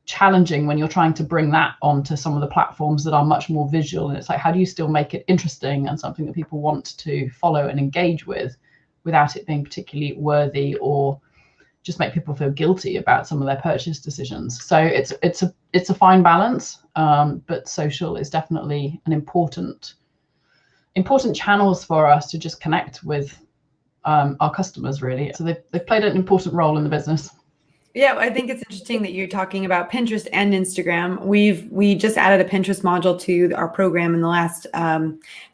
challenging when you're trying to bring that onto some of the platforms that are much more visual. And it's like, how do you still make it interesting and something that people want to follow and engage with without it being particularly worthy or just make people feel guilty about some of their purchase decisions? So it's a fine balance, but social is definitely an important channels for us to just connect with our customers, really. So they've played an important role in the business. Yeah, I think it's interesting that you're talking about Pinterest and Instagram. We just added a Pinterest module to our program in the last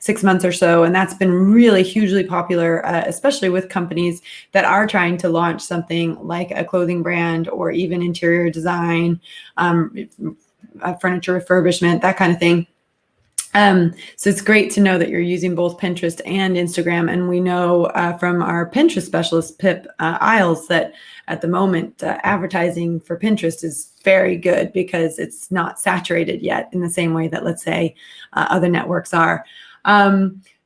6 months or so, and that's been really hugely popular, especially with companies that are trying to launch something like a clothing brand or even interior design, furniture refurbishment, that kind of thing. So it's great to know that you're using both Pinterest and Instagram. And we know from our Pinterest specialist, Pip Isles, that at the moment, advertising for Pinterest is very good because it's not saturated yet in the same way that, let's say, other networks are.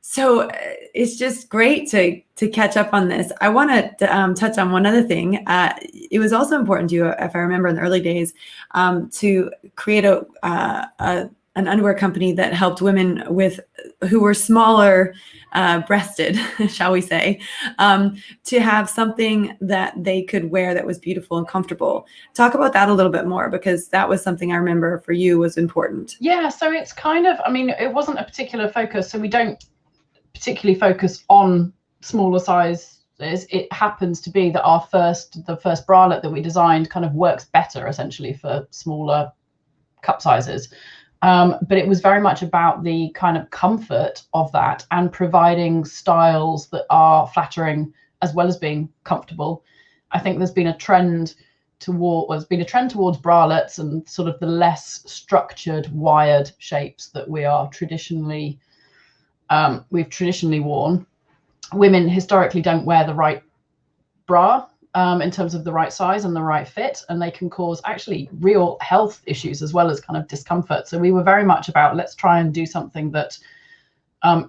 So it's just great to catch up on this. I want to touch on one other thing. It was also important to you, if I remember in the early days, to create an underwear company that helped women who were smaller breasted, shall we say, to have something that they could wear that was beautiful and comfortable. Talk about that a little bit more, because that was something I remember for you was important. Yeah, so it's kind of, I mean, it wasn't a particular focus. So we don't particularly focus on smaller sizes. It happens to be that the first bralette that we designed kind of works better essentially for smaller cup sizes. But it was very much about the kind of comfort of that and providing styles that are flattering as well as being comfortable. I think there's been a trend towards bralettes and sort of the less structured, wired shapes that we've traditionally worn. Women historically don't wear the right bra in terms of the right size and the right fit, and they can cause actually real health issues as well as kind of discomfort. So we were very much about, let's try and do something that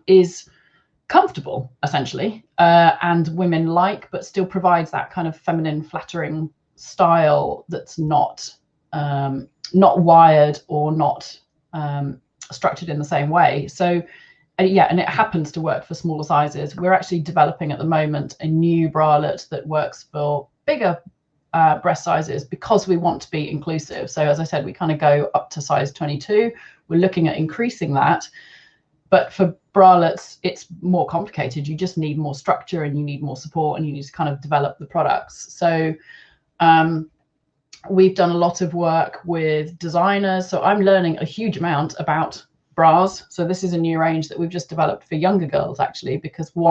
is comfortable essentially, and women like, but still provides that kind of feminine, flattering style that's not wired or not structured in the same way. So and it happens to work for smaller sizes. We're actually developing at the moment a new bralette that works for bigger breast sizes because we want to be inclusive. So as I said, we kind of go up to size 22. We're looking at increasing that. But for bralettes, it's more complicated. You just need more structure and you need more support and you need to kind of develop the products. So we've done a lot of work with designers. So I'm learning a huge amount about bras. So this is a new range that we've just developed for younger girls, actually, because we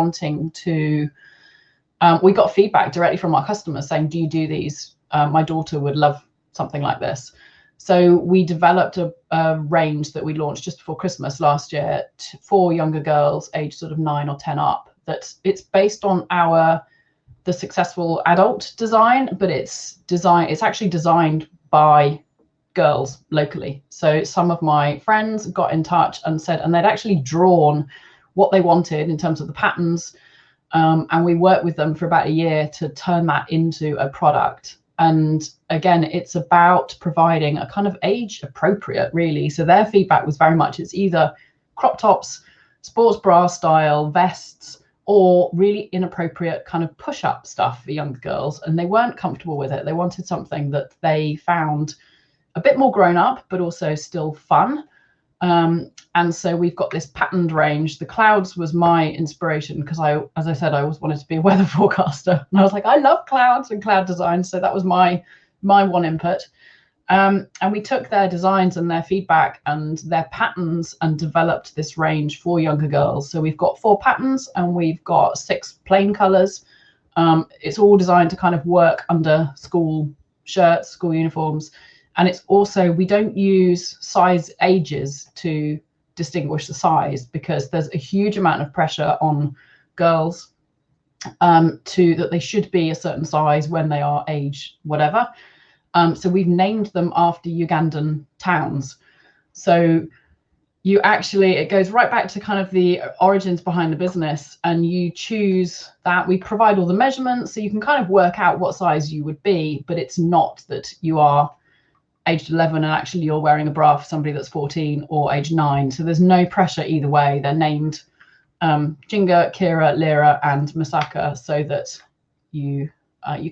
got feedback directly from our customers saying, do you do these? My daughter would love something like this. So we developed a range that we launched just before Christmas last year for younger girls aged sort of 9 or 10 up, that it's based on the successful adult design, but it's actually designed by girls locally. So some of my friends got in touch and said, and they'd actually drawn what they wanted in terms of the patterns, and we worked with them for about a year to turn that into a product. And again, it's about providing a kind of age appropriate, really. So their feedback was very much, it's either crop tops, sports bra style vests, or really inappropriate kind of push-up stuff for younger girls, and they weren't comfortable with it. They wanted something that they found a bit more grown up, but also still fun. And so we've got this patterned range. The clouds was my inspiration because as I said, I always wanted to be a weather forecaster. And I was like, I love clouds and cloud design. So that was my one input. And we took their designs and their feedback and their patterns and developed this range for younger girls. So we've got 4 patterns and we've got 6 plain colors. It's all designed to kind of work under school shirts, school uniforms. And it's also, we don't use size ages to distinguish the size because there's a huge amount of pressure on girls that they should be a certain size when they are age whatever. So we've named them after Ugandan towns. So it goes right back to kind of the origins behind the business, and you choose that. We provide all the measurements so you can kind of work out what size you would be, but it's not that you are aged 11 and actually you're wearing a bra for somebody that's 14 or age 9. So there's no pressure either way. They're named Jinga, Kira, Lyra and Masaka so that you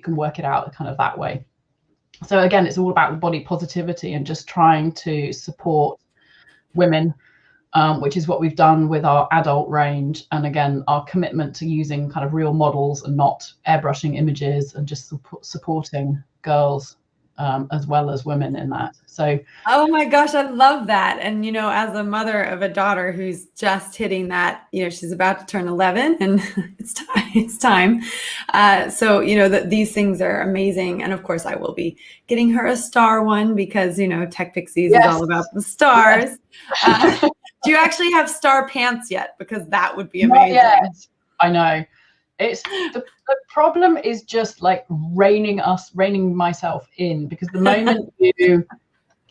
can work it out kind of that way. So again, it's all about the body positivity and just trying to support women, which is what we've done with our adult range. And again, our commitment to using kind of real models and not airbrushing images and just supporting girls as well as women in that. So oh my gosh, I love that. And as a mother of a daughter who's just hitting that, she's about to turn 11 and it's time. So these things are amazing. And of course I will be getting her a star one because TechPixies is all about the stars. Yes. Do you actually have star pants yet? Because that would be amazing. Yes, I know. It's the problem is just like reining myself in, because the moment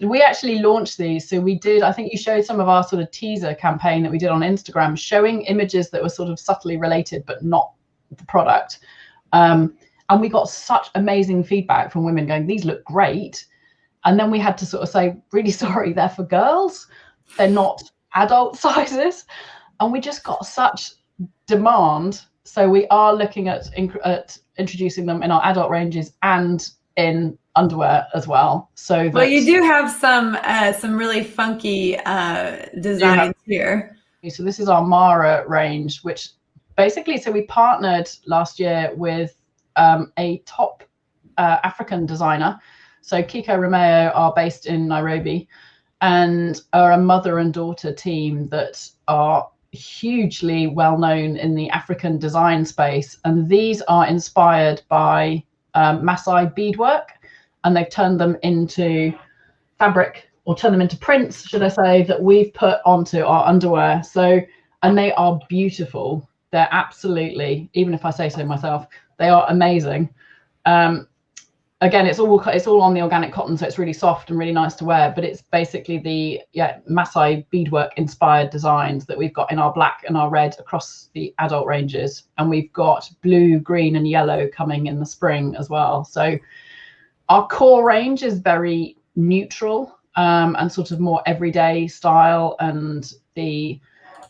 we actually launched these. So we did, I think you showed some of our sort of teaser campaign that we did on Instagram, showing images that were sort of subtly related, but not the product. And we got such amazing feedback from women going, these look great. And then we had to sort of say, really sorry, they're for girls. They're not adult sizes. And we just got such demand. So we are looking at introducing them in our adult ranges and in underwear as well. So you do have some really funky designs here. So this is our Mara range, which basically, so we partnered last year with a top African designer. So Kiko Romeo are based in Nairobi and are a mother and daughter team that are hugely well known in the African design space. And these are inspired by Maasai beadwork, and they've turned them into fabric, or turn them into prints, should I say, that we've put onto our underwear. So, and they are beautiful. They're absolutely, even if I say so myself, they are amazing. Again, it's all on the organic cotton, so it's really soft and really nice to wear. But it's basically the Maasai beadwork inspired designs that we've got in our black and our red across the adult ranges, and we've got blue, green, and yellow coming in the spring as well. So our core range is very neutral and sort of more everyday style, and the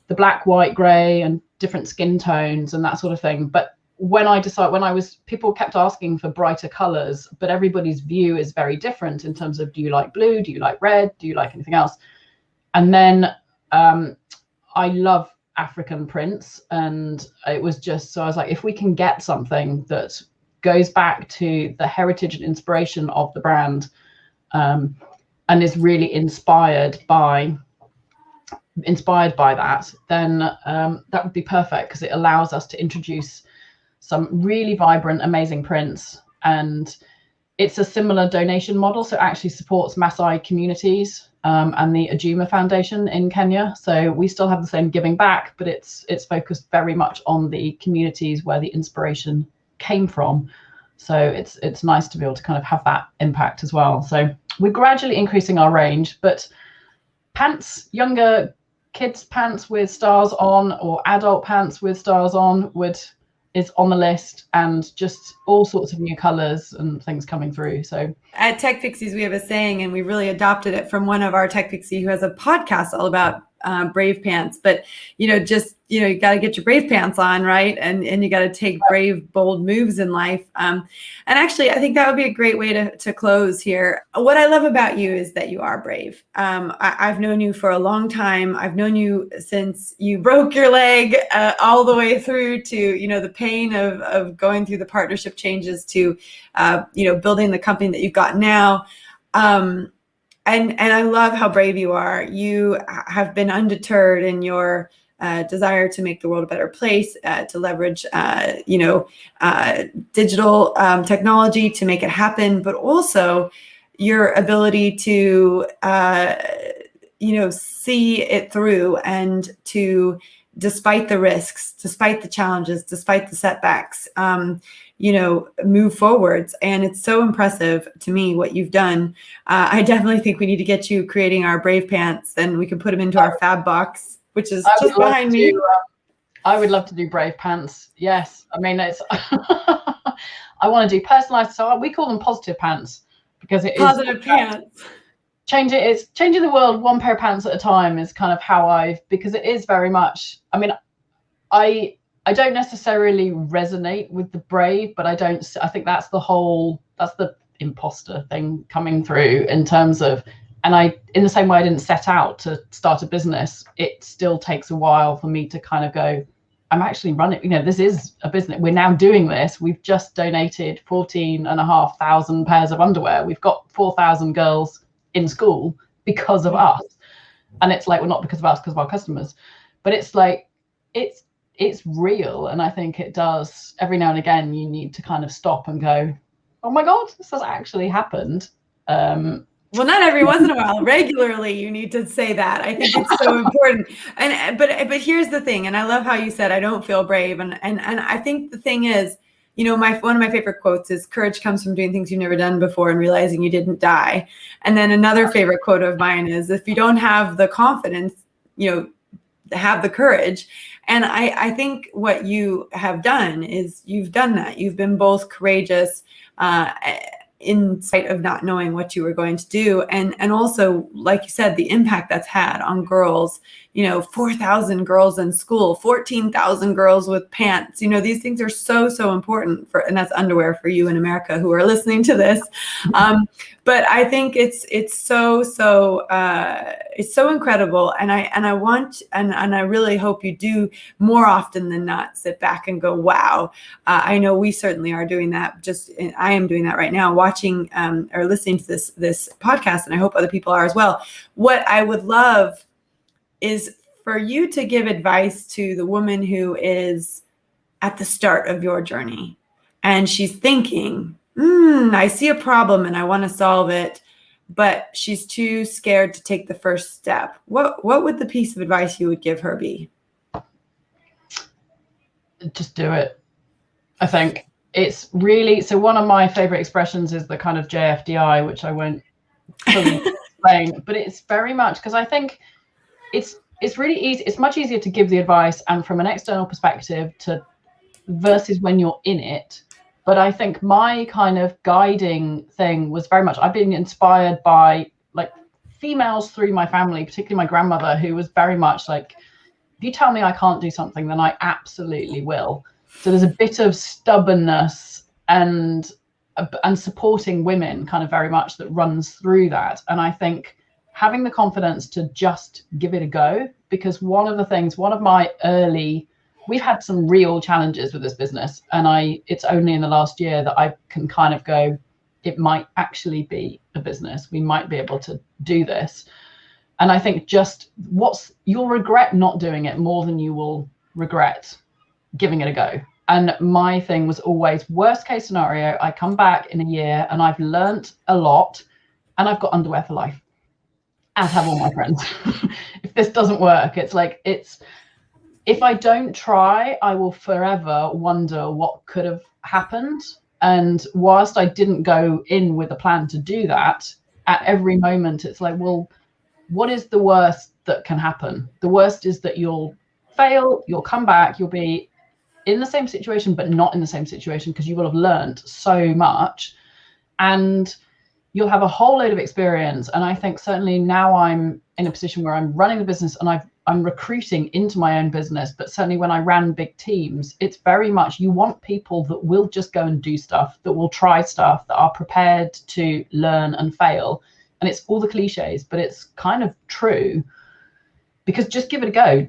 black, white, grey, and different skin tones and that sort of thing. But people kept asking for brighter colours, but everybody's view is very different in terms of, do you like blue? Do you like red? Do you like anything else? And then I love African prints, and it was just, so I was like, if we can get something that goes back to the heritage and inspiration of the brand, and is really inspired by that, then that would be perfect, because it allows us to introduce some really vibrant, amazing prints. And it's a similar donation model, so it actually supports Maasai communities and the Ajuma Foundation in Kenya. So we still have the same giving back, but it's focused very much on the communities where the inspiration came from. So it's nice to be able to kind of have that impact as well. So we're gradually increasing our range, but pants, younger kids pants with stars on, or adult pants with stars on is on the list, and just all sorts of new colors and things coming through. So at TechPixies, we have a saying, and we really adopted it from one of our TechPixie who has a podcast all about brave pants. But you got to get your brave pants on, right? And you got to take brave, bold moves in life. And actually, I think that would be a great way to close here. What I love about you is that you are brave. I've known you for a long time. I've known you since you broke your leg, all the way through to the pain of going through the partnership changes to building the company that you've got now. And I love how brave you are. You have been undeterred in your desire to make the world a better place, to leverage, digital technology to make it happen, but also your ability to, see it through, and to, despite the risks, despite the challenges, despite the setbacks, move forwards. And it's so impressive to me what you've done. I definitely think we need to get you creating our brave pants, and we can put them into our fab box, which is just behind me. I would love to do brave pants. Yes. I mean, it's, I want to do personalized. So we call them positive pants, because it positive pants. It's changing the world one pair of pants at a time is kind of how because it is very much, I mean, I don't necessarily resonate with the brave, but I think that's the imposter thing coming through, in terms of, and in the same way I didn't set out to start a business, it still takes a while for me to kind of go, I'm actually running, this is a business. We're now doing this. We've just donated 14,500 pairs of underwear. We've got 4,000 girls in school because of us. And it's like, well, not because of us, because of our customers, but it's like, it's real. And I think it does, every now and again, you need to kind of stop and go, oh my God, this has actually happened. Well, not every once in a while, regularly you need to say that. I think it's so important. But here's the thing, and I love how you said, I don't feel brave. And I think the thing is, one of my favorite quotes is, courage comes from doing things you've never done before and realizing you didn't die. And then another favorite quote of mine is, if you don't have the confidence, have the courage. And I think what you have done is, you've done that. You've been both courageous in spite of not knowing what you were going to do. And also, like you said, the impact that's had on girls, 4,000 girls in school, 14,000 girls with pants, these things are so, so important and that's underwear for you in America who are listening to this. But I think it's so incredible. And I really hope you do more often than not sit back and go, wow. I know we certainly are doing that. I am doing that right now, watching or listening to this podcast, and I hope other people are as well. What I would love is for you to give advice to the woman who is at the start of your journey, and she's thinking, I see a problem and I want to solve it, but she's too scared to take the first step. What would the piece of advice you would give her be? Just do it. I think it's really, so one of my favorite expressions is the kind of JFDI, which I won't fully explain, but it's very much, because I think it's really easy. It's much easier to give the advice and from an external perspective versus when you're in it. But I think my kind of guiding thing was very much, I've been inspired by like females through my family, particularly my grandmother, who was very much like, if you tell me I can't do something, then I absolutely will. So there's a bit of stubbornness and supporting women kind of very much that runs through that. And I think having the confidence to just give it a go, because one of my early, we've had some real challenges with this business, and it's only in the last year that I can kind of go, it might actually be a business. We might be able to do this. And I think you'll regret not doing it more than you will regret giving it a go. And my thing was always, worst case scenario, I come back in a year and I've learnt a lot and I've got underwear for life, as have all my friends. If this doesn't work, if I don't try, I will forever wonder what could have happened. And whilst I didn't go in with a plan to do that, at every moment, it's like, well, what is the worst that can happen? The worst is that you'll fail, you'll come back, you'll be in the same situation, but not in the same situation, because you will have learned so much and you'll have a whole load of experience. And I think certainly now I'm in a position where I'm running the business and I'm recruiting into my own business, but certainly when I ran big teams, it's very much, you want people that will just go and do stuff, that will try stuff, that are prepared to learn and fail. And it's all the cliches, but it's kind of true, because just give it a go.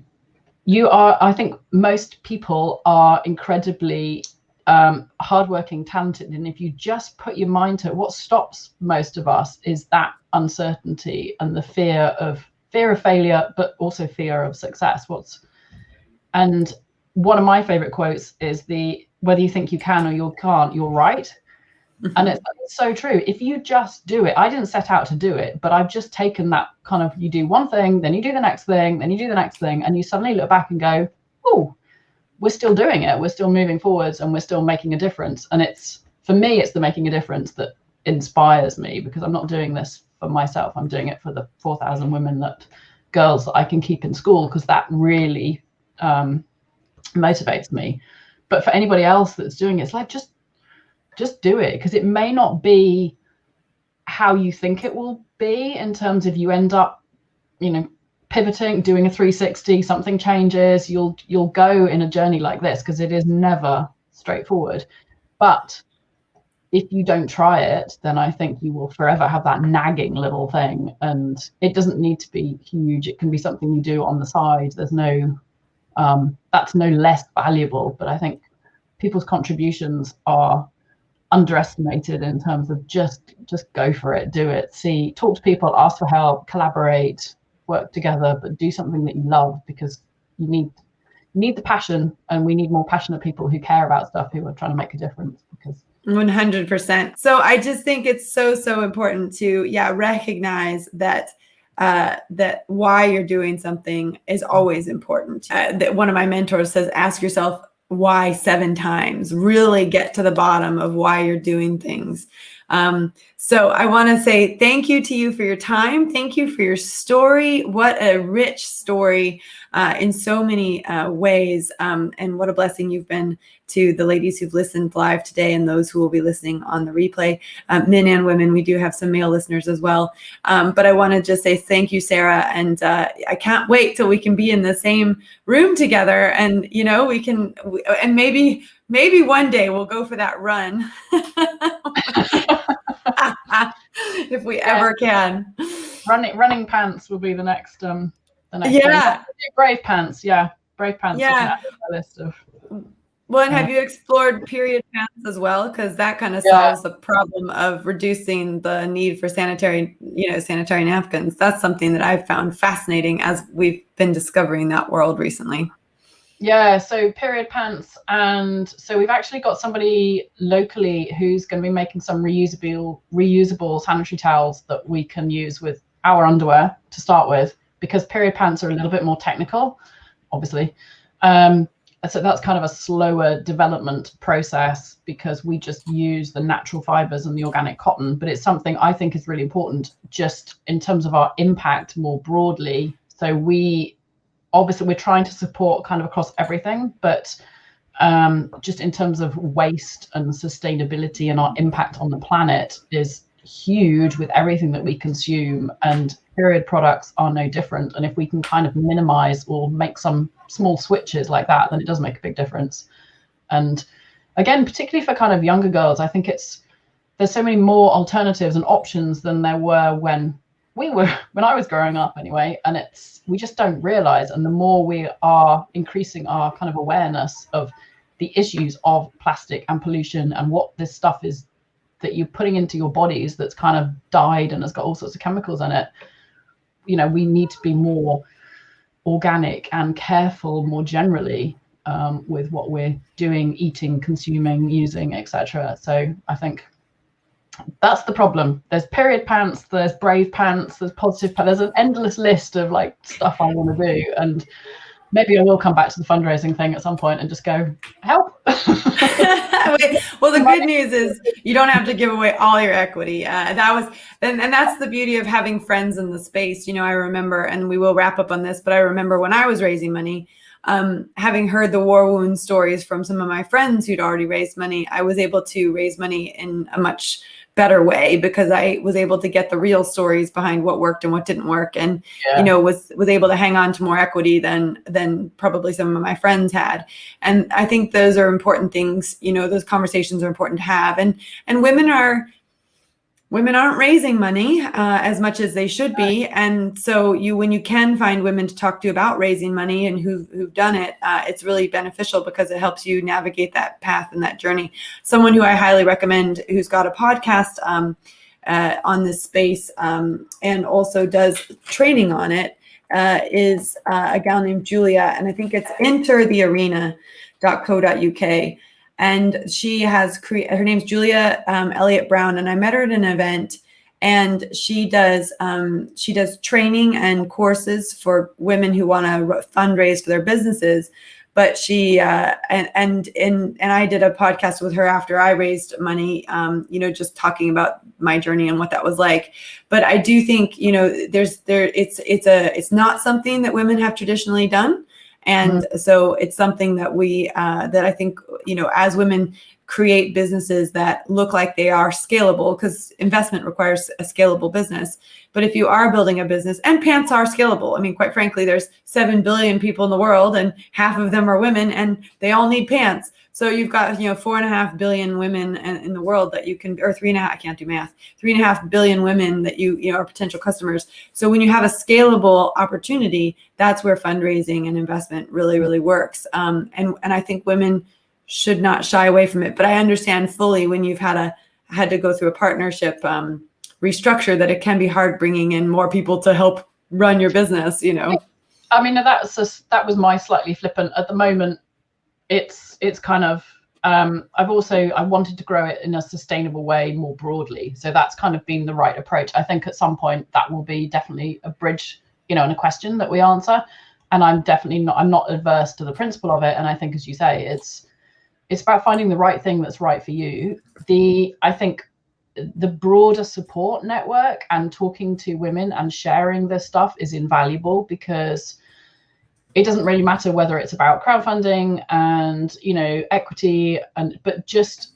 I think most people are incredibly hardworking, talented. And if you just put your mind to it, what stops most of us is that uncertainty and the fear of failure, but also fear of success. And one of my favorite quotes is whether you think you can or you can't, you're right. And it's so true. If you just do it, I didn't set out to do it, but I've just taken that kind of, you do one thing, then you do the next thing, then you do the next thing, and you suddenly look back and go, oh, we're still doing it. We're still moving forwards and we're still making a difference. And for me, it's the making a difference that inspires me, because I'm not doing this for myself. I'm doing it for the 4,000 girls that I can keep in school, because that really motivates me. But for anybody else that's doing it, it's like, just do it, because it may not be how you think it will be, in terms of you end up, pivoting, doing a 360, something changes, you'll go in a journey like this, because it is never straightforward. But if you don't try it, then I think you will forever have that nagging little thing. And it doesn't need to be huge. It can be something you do on the side. There's that's no less valuable. But I think people's contributions are underestimated in terms of just go for it, do it, talk to people, ask for help, collaborate, work together, but do something that you love, because you need the passion, and we need more passionate people who care about stuff, who are trying to make a difference. Because 100%. So I just think it's so important to recognize that why you're doing something is always important. That one of my mentors says, ask yourself why 7 times, really get to the bottom of why you're doing things. So I want to say thank you to you for your time. Thank you for your story. What a rich story in so many ways. And what a blessing you've been to the ladies who've listened live today and those who will be listening on the replay, men and women. We do have some male listeners as well. But I want to just say thank you, Sarah. And I can't wait till we can be in the same room together. And, you know, and maybe one day we'll go for that run. If we ever can. Running pants will be the next thing. Brave pants. Brave pants. Yeah. List of. Well, and have you explored period pants as well? Because that kind of solves the problem of reducing the need for sanitary napkins. That's something that I've found fascinating as we've been discovering that world recently. Yeah, so period pants, and so we've actually got somebody locally who's going to be making some reusable sanitary towels that we can use with our underwear to start with, because period pants are a little bit more technical, obviously. So that's kind of a slower development process because we just use the natural fibers and the organic cotton, but it's something I think is really important just in terms of our impact more broadly. So obviously we're trying to support kind of across everything, but just in terms of waste and sustainability and our impact on the planet is huge with everything that we consume, and period products are no different. And if we can kind of minimize or make some small switches like that, then it does make a big difference. And again, particularly for kind of younger girls, I think there's so many more alternatives and options than there were when I was growing up anyway, and we just don't realize. And the more we are increasing our kind of awareness of the issues of plastic and pollution and what this stuff is that you're putting into your bodies that's kind of dyed and has got all sorts of chemicals in it, you know, we need to be more organic and careful more generally with what we're doing, eating, consuming, using, etc. So I think that's the problem. There's period pants, there's brave pants, there's positive pants. There's an endless list of like stuff I want to do, and maybe I will come back to the fundraising thing at some point and just go help. Well, the good news is you don't have to give away all your equity. And that's the beauty of having friends in the space. You know, I remember, and we will wrap up on this, but I remember when I was raising money, having heard the war wound stories from some of my friends who'd already raised money, I was able to raise money in a much better way because I was able to get the real stories behind what worked and what didn't work, and you know, was able to hang on to more equity than probably some of my friends had. And I think those are important things. You know, those conversations are important to have. And women aren't raising money as much as they should be. And so when you can find women to talk to about raising money and who've done it, it's really beneficial because it helps you navigate that path and that journey. Someone who I highly recommend, who's got a podcast on this space and also does training on it, is a gal named Julia. And I think it's enterthearena.co.uk. And she has her name's Julia Elliott Brown, and I met her at an event. And she does training and courses for women who want to fundraise for their businesses. But she and I did a podcast with her after I raised money, you know, just talking about my journey and what that was like. But I do think, you know, it's not something that women have traditionally done. And so it's something that that I think, you know, as women create businesses that look like they are scalable, because investment requires a scalable business. But if you are building a business, and pants are scalable, I mean, quite frankly, there's 7 billion people in the world and half of them are women and they all need pants. So you've got, you know, 4.5 billion women in the world that you can, or 3.5, I can't do math, 3.5 billion women that you know are potential customers. So when you have a scalable opportunity, that's where fundraising and investment really, really works. And I think women should not shy away from it. But I understand fully when you've had to go through a partnership restructure that it can be hard bringing in more people to help run your business, you know. I mean, that was my slightly flippant. At the moment, it's kind of I wanted to grow it in a sustainable way more broadly. So that's kind of been the right approach. I think at some point that will be definitely a bridge, you know, and a question that we answer. And I'm not adverse to the principle of it. And I think, as you say, it's about finding the right thing that's right for you. I think the broader support network and talking to women and sharing this stuff is invaluable, because it doesn't really matter whether it's about crowdfunding and, you know, equity, but just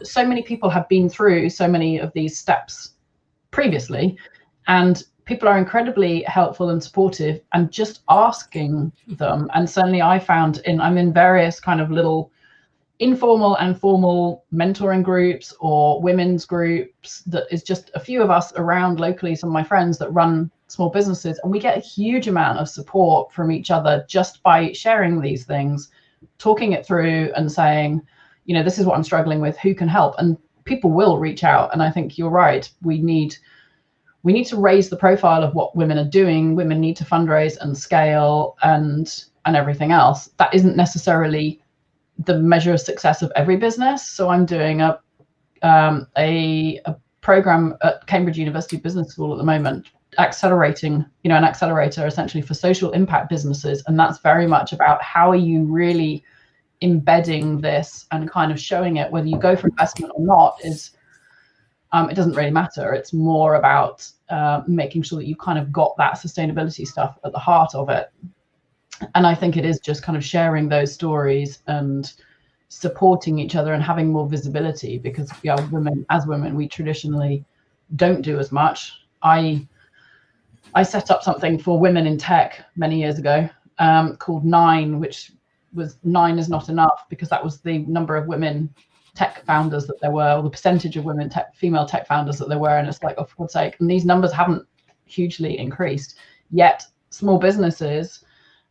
so many people have been through so many of these steps previously, and people are incredibly helpful and supportive, and just asking them. And certainly I found I'm in various kind of little informal and formal mentoring groups or women's groups that is just a few of us around locally, some of my friends that run small businesses, and we get a huge amount of support from each other just by sharing these things, talking it through and saying, you know, this is what I'm struggling with, who can help? And people will reach out. And I think you're right, we need to raise the profile of what women are doing. Women need to fundraise and scale and everything else. That isn't necessarily the measure of success of every business. So I'm doing a program at Cambridge University Business School at the moment, accelerating, you know, an accelerator essentially for social impact businesses. And that's very much about how are you really embedding this and kind of showing it, whether you go for investment or not is, it doesn't really matter. It's more about making sure that you kind of got that sustainability stuff at the heart of it. And I think it is just kind of sharing those stories and supporting each other and having more visibility, because women, we traditionally don't do as much. I set up something for women in tech many years ago called 9, which was 9 is not enough, because that was the number of women tech founders that there were, or the percentage of women female tech founders that there were. And it's like, oh, for God's sake. And these numbers haven't hugely increased yet. Small businesses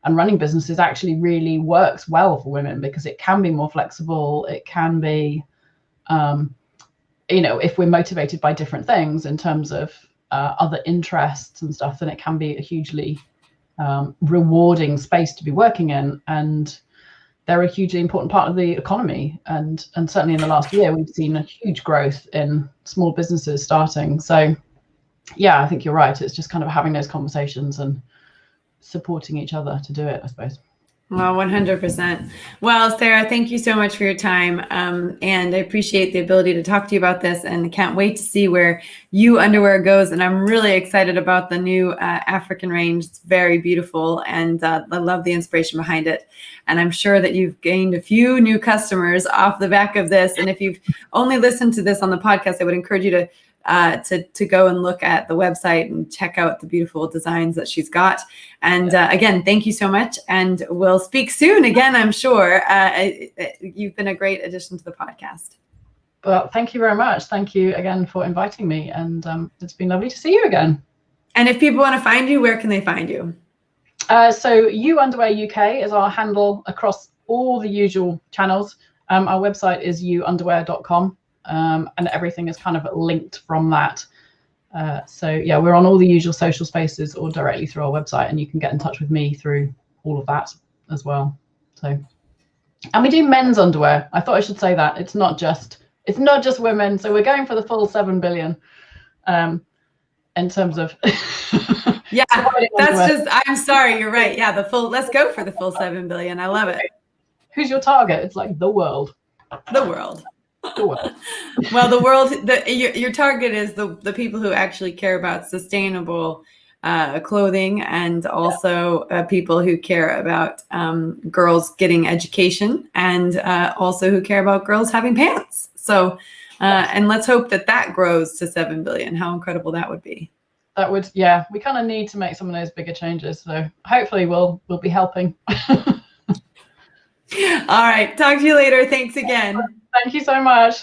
and running businesses actually really works well for women, because it can be more flexible. It can be, you know, if we're motivated by different things in terms of other interests and stuff, then it can be a hugely rewarding space to be working in. And they're a hugely important part of the economy. And certainly in the last year, we've seen a huge growth in small businesses starting. So yeah, I think you're right. It's just kind of having those conversations and supporting each other to do it, I suppose. Well, 100%. Well, Sarah, thank you so much for your time. And I appreciate the ability to talk to you about this, and can't wait to see where Y.O.U Underwear goes. And I'm really excited about the new African range. It's very beautiful, and I love the inspiration behind it. And I'm sure that you've gained a few new customers off the back of this. And if you've only listened to this on the podcast, I would encourage you to go and look at the website and check out the beautiful designs that she's got. And again, thank you so much. And we'll speak soon again, I'm sure. You've been a great addition to the podcast. Well, thank you very much. Thank you again for inviting me. And it's been lovely to see you again. And if people want to find you, where can they find you? So Y.O.U Underwear UK is our handle across all the usual channels. Our website is youunderwear.com. And everything is kind of linked from that. So yeah, we're on all the usual social spaces or directly through our website, and you can get in touch with me through all of that as well. So, and we do men's underwear. I thought I should say that it's not just women. So we're going for the full 7 billion in terms of yeah, that's just, I'm sorry, you're right. Yeah, let's go for the full 7 billion. I love it. Who's your target? It's like the world. The world. Well, the world, your target is the people who actually care about sustainable clothing, and also people who care about girls getting education, and also who care about girls having pants. So, and let's hope that grows to 7 billion. How incredible that would be. That would, yeah, we kind of need to make some of those bigger changes. So hopefully we'll be helping. All right. Talk to you later. Thanks again. Thank you so much.